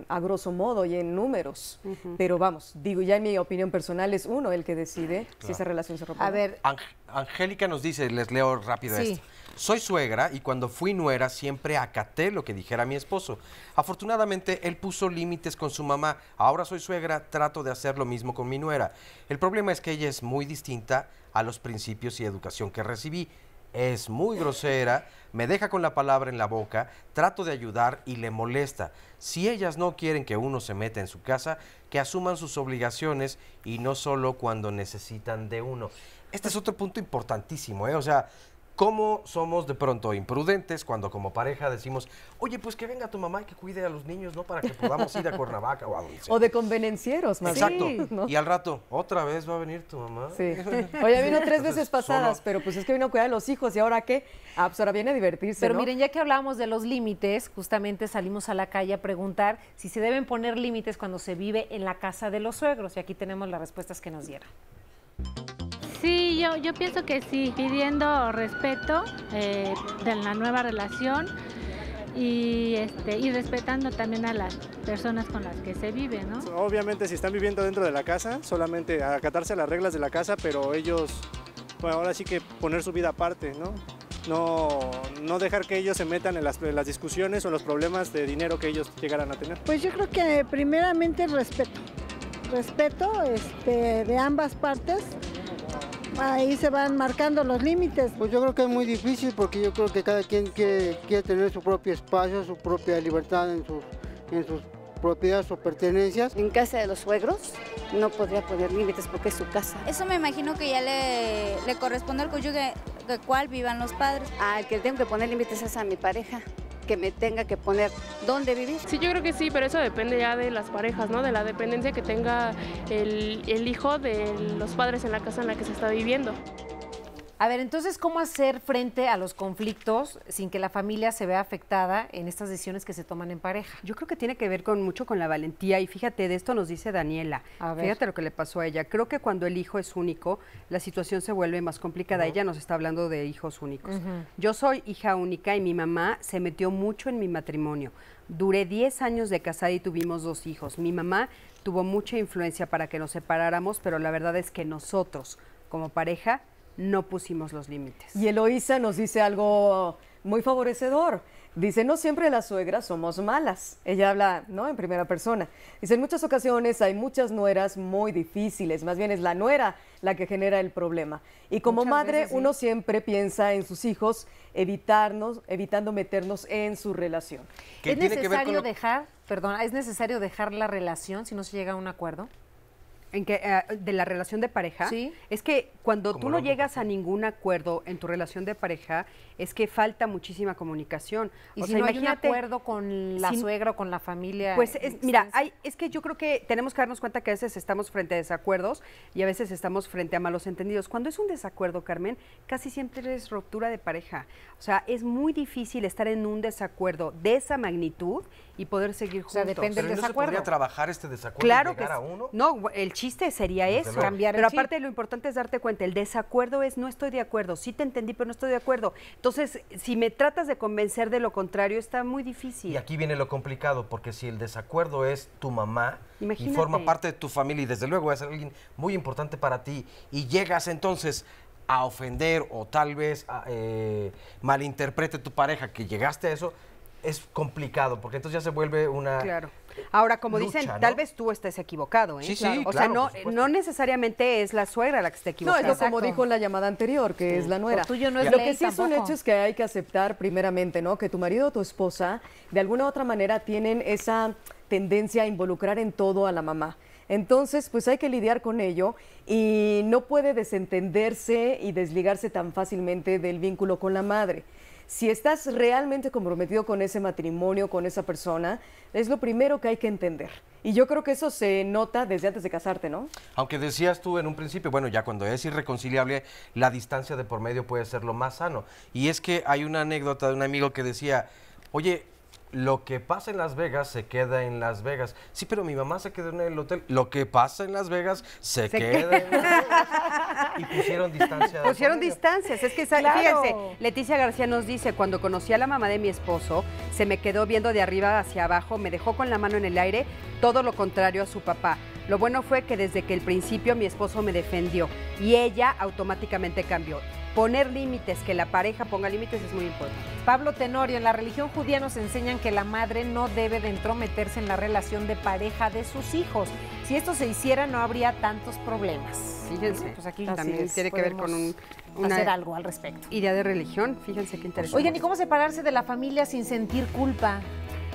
a grosso modo y en números. Pero vamos, digo, ya en mi opinión personal es uno el que decide si esa relación se rompe. A ver, Angélica nos dice, les leo rápido Sí. esto. Soy suegra y cuando fui nuera siempre acaté lo que dijera mi esposo. Afortunadamente, él puso límites con su mamá. Ahora soy suegra, trato de hacer lo mismo con mi nuera. El problema es que ella es muy distinta a los principios y educación que recibí. Es muy grosera, me deja con la palabra en la boca, trato de ayudar y le molesta. Si ellas no quieren que uno se meta en su casa, que asuman sus obligaciones y no solo cuando necesitan de uno. Este es otro punto importantísimo, ¿eh? O sea, ¿cómo somos de pronto imprudentes cuando como pareja decimos, oye, pues que venga tu mamá y que cuide a los niños, ¿no? Para que podamos ir a Cuernavaca o a donde sea. O de convenencieros, más Exacto. bien, ¿no? Y al rato, ¿otra vez va a venir tu mamá? Sí. Oye, vino 3 veces Entonces, pasadas, solo- pero pues es que vino a cuidar a los hijos y ahora qué. Ah, pues ahora viene a divertirse, Pero ¿no? miren, ya que hablábamos de los límites, justamente salimos a la calle a preguntar si se deben poner límites cuando se vive en la casa de los suegros. Y aquí tenemos las respuestas que nos dieron. Sí, yo pienso que sí, pidiendo respeto de la nueva relación y respetando también a las personas con las que se vive, ¿no? Obviamente si están viviendo dentro de la casa, solamente acatarse a las reglas de la casa, pero ellos, bueno, ahora sí que poner su vida aparte, ¿no? No dejar que ellos se metan en las discusiones o los problemas de dinero que ellos llegaran a tener. Pues yo creo que primeramente respeto de ambas partes. Ahí se van marcando los límites. Pues yo creo que es muy difícil porque yo creo que cada quien quiere tener su propio espacio, su propia libertad en sus propiedades o pertenencias. En casa de los suegros no podría poner límites porque es su casa. Eso me imagino que ya le corresponde al cónyuge de cuál vivan los padres. Al que tengo que poner límites es a mi pareja, que me tenga que poner dónde vivir. Sí, yo creo que sí, pero eso depende ya de las parejas, ¿no? De la dependencia que tenga el hijo de los padres en la casa en la que se está viviendo. A ver, entonces, ¿cómo hacer frente a los conflictos sin que la familia se vea afectada en estas decisiones que se toman en pareja? Yo creo que tiene que ver mucho con la valentía y fíjate, de esto nos dice Daniela. A ver. Fíjate lo que le pasó a ella. Creo que cuando el hijo es único, la situación se vuelve más complicada. Ella nos está hablando de hijos únicos. Yo soy hija única y mi mamá se metió mucho en mi matrimonio. Duré 10 años de casada y tuvimos 2 hijos. Mi mamá tuvo mucha influencia para que nos separáramos, pero la verdad es que nosotros, como pareja, no pusimos los límites. Y Eloísa nos dice algo muy favorecedor. Dice, no siempre las suegras somos malas. Ella habla, ¿no?, en primera persona. Dice, en muchas ocasiones hay muchas nueras muy difíciles, más bien es la nuera la que genera el problema. Y como madre, veces, sí, uno siempre piensa en sus hijos, evitando meternos en su relación. ¿Es necesario dejar la relación si no se llega a un acuerdo? ¿En qué, de la relación de pareja? Sí. Es que cuando tú no llegas a ningún acuerdo en tu relación de pareja, es que falta muchísima comunicación. Y si no hay un acuerdo con la suegra o con la familia. Pues mira, es que yo creo que tenemos que darnos cuenta que a veces estamos frente a desacuerdos y a veces estamos frente a malos entendidos. Cuando es un desacuerdo, Carmen, casi siempre es ruptura de pareja. O sea, es muy difícil estar en un desacuerdo de esa magnitud y poder seguir juntos. O sea, depende del desacuerdo. ¿No se podría trabajar este desacuerdo Claro y llegar que a uno? No, el chiste sería eso. Cambiar el pero chip. aparte lo importante es darte cuenta, el desacuerdo es no estoy de acuerdo, sí te entendí, pero no estoy de acuerdo. Entonces, si me tratas de convencer de lo contrario, está muy difícil. Y aquí viene lo complicado, porque si el desacuerdo es tu mamá Imagínate. y forma parte de tu familia y desde luego es alguien muy importante para ti y llegas entonces a ofender o tal vez malinterprete tu pareja que llegaste a eso, es complicado, porque entonces ya se vuelve una... Claro. Ahora, como lucha, dicen, ¿no? tal vez tú estés equivocado, ¿eh? Sí, sí, O claro, sea, por supuesto. no necesariamente es la suegra la que esté No, equivocada. es lo como dijo en la llamada anterior, que es la nuera. Lo tuyo no es Lo ley que sí es un tampoco. hecho es que hay que aceptar primeramente, ¿no?, que tu marido o tu esposa de alguna u otra manera tienen esa tendencia a involucrar en todo a la mamá. Entonces, pues hay que lidiar con ello y no puede desentenderse y desligarse tan fácilmente del vínculo con la madre. Si estás realmente comprometido con ese matrimonio, con esa persona, es lo primero que hay que entender. Y yo creo que eso se nota desde antes de casarte, ¿no? Aunque decías tú en un principio, bueno, ya cuando es irreconciliable, la distancia de por medio puede ser lo más sano. Y es que hay una anécdota de un amigo que decía, oye, lo que pasa en Las Vegas se queda en Las Vegas. Sí, pero mi mamá se quedó en el hotel. Lo que pasa en Las Vegas se queda en Las Vegas. Y pusieron distancia. Pusieron distancias. Es que, Claro. fíjense, Leticia García nos dice, cuando conocí a la mamá de mi esposo, se me quedó viendo de arriba hacia abajo, me dejó con la mano en el aire, todo lo contrario a su papá. Lo bueno fue que desde que el principio mi esposo me defendió y ella automáticamente cambió. Poner límites, que la pareja ponga límites es muy importante. Pablo Tenorio, en la religión judía nos enseñan que la madre no debe de entrometerse en la relación de pareja de sus hijos. Si esto se hiciera, no habría tantos problemas. Fíjense, Pues aquí también tiene que ver con hacer algo al respecto. Idea de religión, fíjense qué interesante. Oigan, ¿y cómo separarse de la familia sin sentir culpa?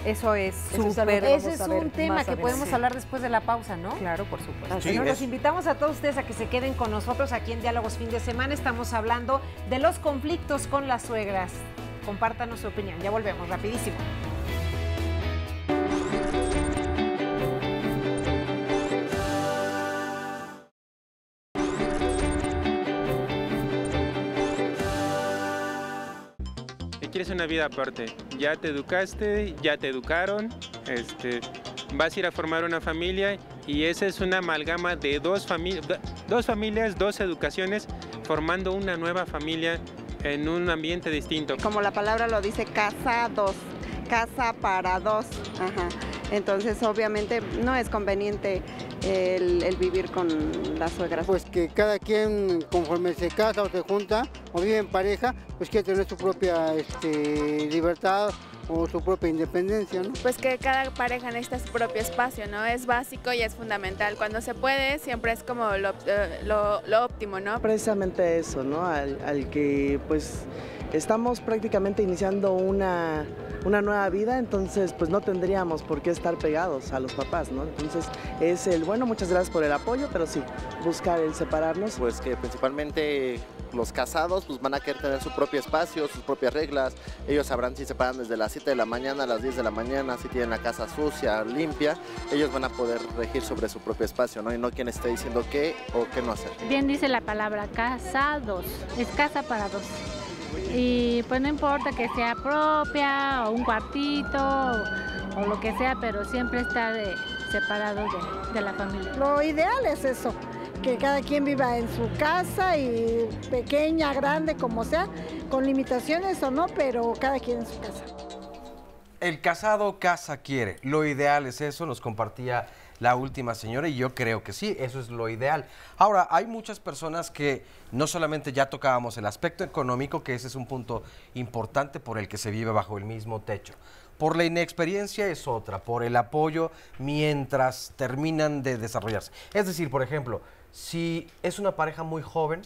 Eso es súper. Ese es un tema que podemos hablar después de la pausa, ¿no? Claro, por supuesto. Sí, Bueno, es- los invitamos a todos ustedes a que se queden con nosotros aquí en Diálogos Fin de Semana. Estamos hablando de los conflictos con las suegras. Compártanos su opinión. Ya volvemos, rapidísimo. Que quieres una vida aparte. Ya te educaste, ya te educaron, vas a ir a formar una familia y esa es una amalgama de dos familias, dos educaciones, formando una nueva familia en un ambiente distinto. Como la palabra lo dice, casados, casa para dos. Ajá. Entonces, obviamente, no es conveniente el vivir con las suegras. Pues que cada quien, conforme se casa o se junta o vive en pareja, pues quiere tener su propia libertad o su propia independencia, ¿no? Pues que cada pareja necesita su propio espacio, ¿no? Es básico y es fundamental. Cuando se puede, siempre es como lo óptimo, ¿no? Precisamente eso, ¿no? Al que pues estamos prácticamente iniciando una nueva vida, entonces pues no tendríamos por qué estar pegados a los papás, ¿no? Entonces es muchas gracias por el apoyo, pero sí, buscar el separarnos. Pues que principalmente los casados pues van a querer tener su propio espacio, sus propias reglas. Ellos sabrán si se paran desde las 7 de la mañana a las 10 de la mañana, si tienen la casa sucia, limpia. Ellos van a poder regir sobre su propio espacio, ¿no? Y no quien esté diciendo qué o qué no hacer. Bien dice la palabra casados, es casa para dos. Y pues no importa que sea propia o un cuartito o lo que sea, pero siempre estar separados de la familia. Lo ideal es eso, que cada quien viva en su casa y pequeña, grande, como sea, con limitaciones o no, pero cada quien en su casa. El casado casa quiere. Lo ideal es eso, nos compartía la última señora y yo creo que sí, eso es lo ideal. Ahora, hay muchas personas que no solamente ya tocábamos el aspecto económico, que ese es un punto importante por el que se vive bajo el mismo techo. Por la inexperiencia es otra, por el apoyo mientras terminan de desarrollarse. Es decir, por ejemplo, si es una pareja muy joven,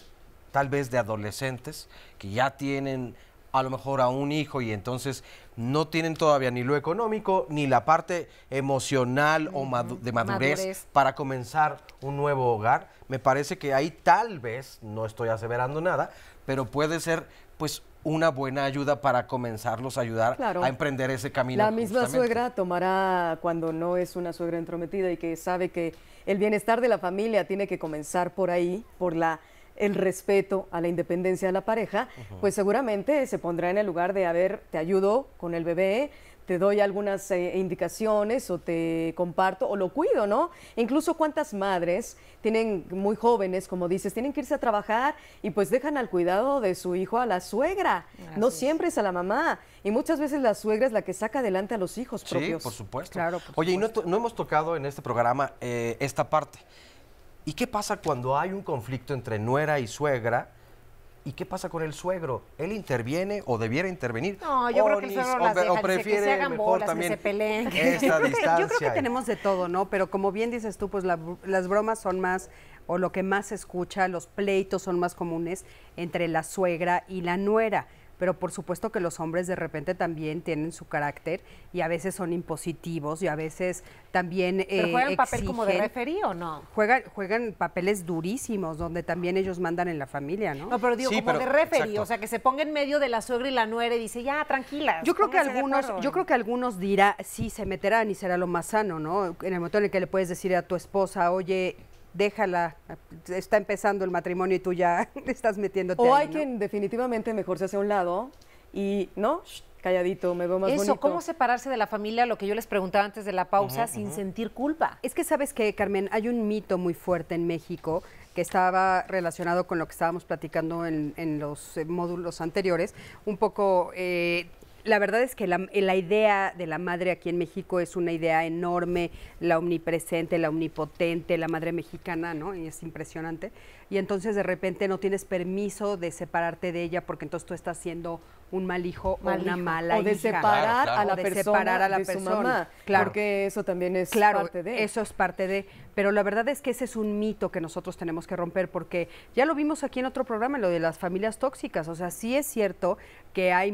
tal vez de adolescentes, que ya tienen a lo mejor a un hijo y entonces no tienen todavía ni lo económico ni la parte emocional o de madurez para comenzar un nuevo hogar, me parece que ahí tal vez, no estoy aseverando nada, pero puede ser pues una buena ayuda para comenzarlos a ayudar a emprender ese camino. La misma suegra tomará, cuando no es una suegra entrometida y que sabe que el bienestar de la familia tiene que comenzar por ahí, por el respeto a la independencia de la pareja, pues seguramente se pondrá en el lugar de, a ver, te ayudo con el bebé, te doy algunas indicaciones o te comparto o lo cuido, ¿no? Incluso cuántas madres tienen muy jóvenes, como dices, tienen que irse a trabajar y pues dejan al cuidado de su hijo a la suegra. No siempre es a la mamá y muchas veces la suegra es la que saca adelante a los hijos propios. Sí, por supuesto. Claro, por Oye, supuesto. y no hemos tocado en este programa esta parte. ¿Y qué pasa cuando hay un conflicto entre nuera y suegra? ¿Y qué pasa con el suegro? ¿Él interviene o debiera intervenir? No, yo creo que el suegro las deja, prefiere que se hagan mejor bolas, también que se peleen. esta distancia. Yo creo que tenemos de todo, ¿no? Pero como bien dices tú, pues las bromas son más, o lo que más se escucha, los pleitos son más comunes entre la suegra y la nuera. Pero por supuesto que los hombres de repente también tienen su carácter y a veces son impositivos y a veces también ¿Pero juegan papel como de referí o no? Juegan papeles durísimos donde también ellos mandan en la familia, ¿no? No, pero digo, Sí, como pero- de referí, exacto. o sea, que se ponga en medio de la suegra y la nuera y dice, ya, tranquilas. Yo creo que pónganse de acuerdo. algunos dirá, sí, se meterán y será lo más sano, ¿no? En el momento en el que le puedes decir a tu esposa, oye, déjala, está empezando el matrimonio y tú ya estás metiéndote O ahí, hay ¿no? quien definitivamente mejor se hace a un lado y, ¿no? Shh, calladito, me veo más Eso, bonito. ¿cómo separarse de la familia? Lo que yo les preguntaba antes de la pausa, sin sentir culpa. Es que sabes que, Carmen, hay un mito muy fuerte en México que estaba relacionado con lo que estábamos platicando en los módulos anteriores, un poco... la verdad es que la idea de la madre aquí en México es una idea enorme, la omnipresente, la omnipotente, la madre mexicana, ¿no? Y es impresionante. Y entonces de repente no tienes permiso de separarte de ella porque entonces tú estás siendo un mal hijo o una mala hija. O de separar a la O de persona separar a la de su persona. mamá, Claro. porque eso también es Claro, parte de. eso es parte de, pero la verdad es que ese es un mito que nosotros tenemos que romper porque ya lo vimos aquí en otro programa, lo de las familias tóxicas, o sea, sí es cierto que hay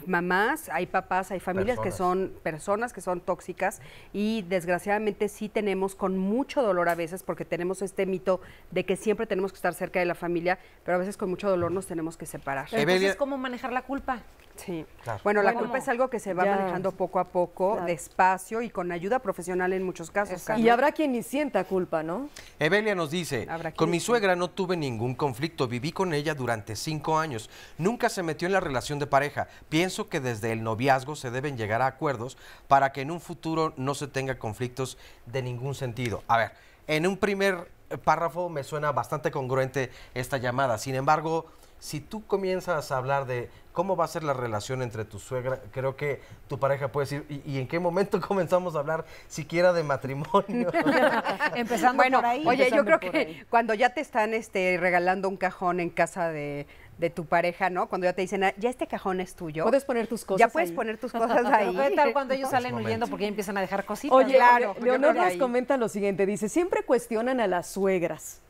mamás, hay papás, hay familias que son personas que son tóxicas y desgraciadamente sí tenemos con mucho dolor a veces porque tenemos este mito de que siempre tenemos que estar cerca de la familia, pero a veces con mucho dolor nos tenemos que separar. Entonces, ¿cómo manejar la culpa? Sí. Claro. Bueno, la ¿Cómo? culpa es algo que se va Ya. manejando poco a poco, Claro. despacio y con ayuda profesional en muchos casos. Y Carmen. habrá quien ni sienta culpa, ¿no? Evelia nos dice, con mi suegra no tuve ningún conflicto, viví con ella durante 5 años, nunca se metió en la relación de pareja. Pienso que desde el noviazgo se deben llegar a acuerdos para que en un futuro no se tenga conflictos de ningún sentido. A ver, en un primer párrafo me suena bastante congruente esta llamada, sin embargo, si tú comienzas a hablar de cómo va a ser la relación entre tu suegra, creo que tu pareja puede decir, ¿y en qué momento comenzamos a hablar siquiera de matrimonio? Empezando Bueno, por ahí. oye, yo empezando creo por que cuando ya te están regalando un cajón en casa de tu pareja, ¿no? Cuando ya te dicen, ya este cajón es tuyo. Puedes poner tus cosas Ya puedes ahí. poner tus cosas ahí. Pero ¿qué tal cuando ellos ¿No? salen huyendo porque ya empiezan a dejar cositas? Oye, Claro, Leonor yo creo nos que comenta lo siguiente, dice, siempre cuestionan a las suegras,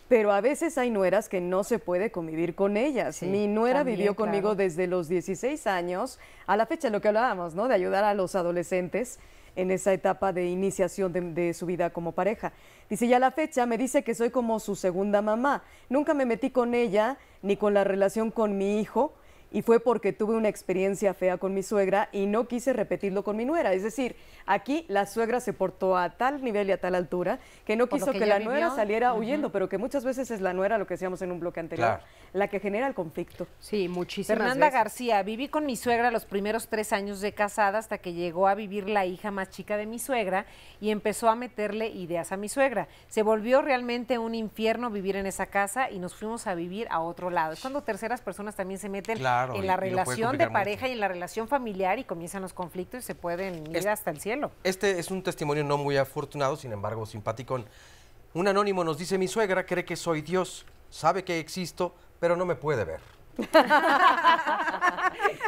pero a veces hay nueras que no se puede convivir con ellas. Sí, Mi nuera también, vivió conmigo claro. desde los 16 años, a la fecha, lo que hablábamos, ¿no? De ayudar a los adolescentes en esa etapa de iniciación de su vida como pareja. Dice, y a la fecha me dice que soy como su segunda mamá. Nunca me metí con ella ni con la relación con mi hijo, y fue porque tuve una experiencia fea con mi suegra y no quise repetirlo con mi nuera. Es decir, aquí la suegra se portó a tal nivel y a tal altura que no Por lo quiso que que ella la nuera vivió. saliera huyendo, pero que muchas veces es la nuera, lo que decíamos en un bloque anterior, Claro. la que genera el conflicto. Sí, muchísimas Fernanda veces. García, viví con mi suegra los primeros 3 años de casada hasta que llegó a vivir la hija más chica de mi suegra y empezó a meterle ideas a mi suegra. Se volvió realmente un infierno vivir en esa casa y nos fuimos a vivir a otro lado. Es cuando terceras personas también se meten. Claro. Claro, en y la lo puede relación de complicar pareja y en la relación familiar y comienzan los conflictos y se pueden ir hasta el cielo. Este es un testimonio no muy afortunado, sin embargo, simpático. Un anónimo nos dice, mi suegra cree que soy Dios, sabe que existo, pero no me puede ver.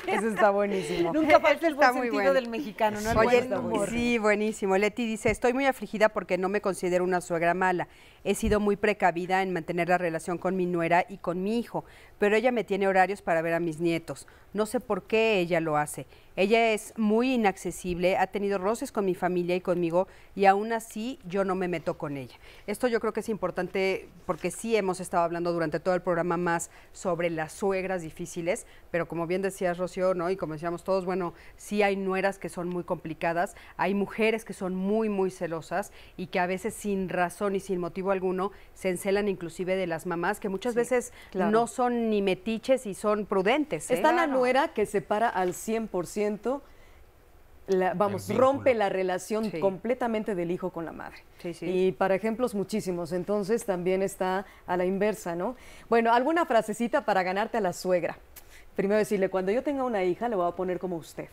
Eso está buenísimo. Nunca falta el buen Está muy sentido bueno. del mexicano, ¿no? El Oye, buen humor. sí, buenísimo. Leti dice, estoy muy afligida porque no me considero una suegra mala. He sido muy precavida en mantener la relación con mi nuera y con mi hijo, pero ella me tiene horarios para ver a mis nietos. No sé por qué ella lo hace. Ella es muy inaccesible, ha tenido roces con mi familia y conmigo y aún así yo no me meto con ella. Esto yo creo que es importante porque sí hemos estado hablando durante todo el programa más sobre las suegras difíciles, pero como bien decías, Rocío, ¿no? Y como decíamos todos, bueno, sí hay nueras que son muy complicadas, hay mujeres que son muy, muy celosas y que a veces sin razón y sin motivo alguno se encelan inclusive de las mamás, que muchas veces no son ni metiches y son prudentes. Está la nuera que separa al 100%, rompe la relación completamente del hijo con la madre. Y para ejemplos muchísimos, entonces también está a la inversa, ¿no? Bueno, alguna frasecita para ganarte a la suegra. Primero decirle, cuando yo tenga una hija le voy a poner como usted.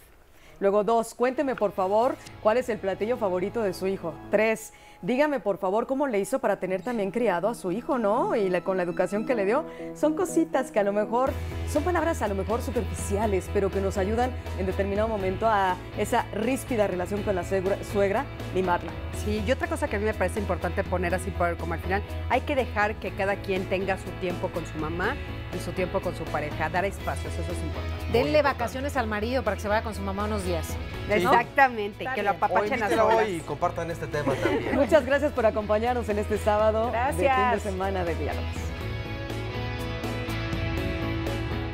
Luego 2, cuénteme por favor cuál es el platillo favorito de su hijo. 3, dígame por favor cómo le hizo para tener también criado a su hijo, ¿no? Y con la educación que le dio. Son cositas que a lo mejor, son palabras a lo mejor superficiales, pero que nos ayudan en determinado momento a esa ríspida relación con la suegra, limarla. Sí, y otra cosa que a mí me parece importante poner así como al final, hay que dejar que cada quien tenga su tiempo con su mamá y su tiempo con su pareja, dar espacios, eso es importante. Denle vacaciones al marido para que se vaya con su mamá unos días. ¿No? Exactamente, que lo apapachen a solas. Hoy y compartan este tema también. Muchas gracias por acompañarnos en este sábado de fin de Gracias. semana de Diálogos.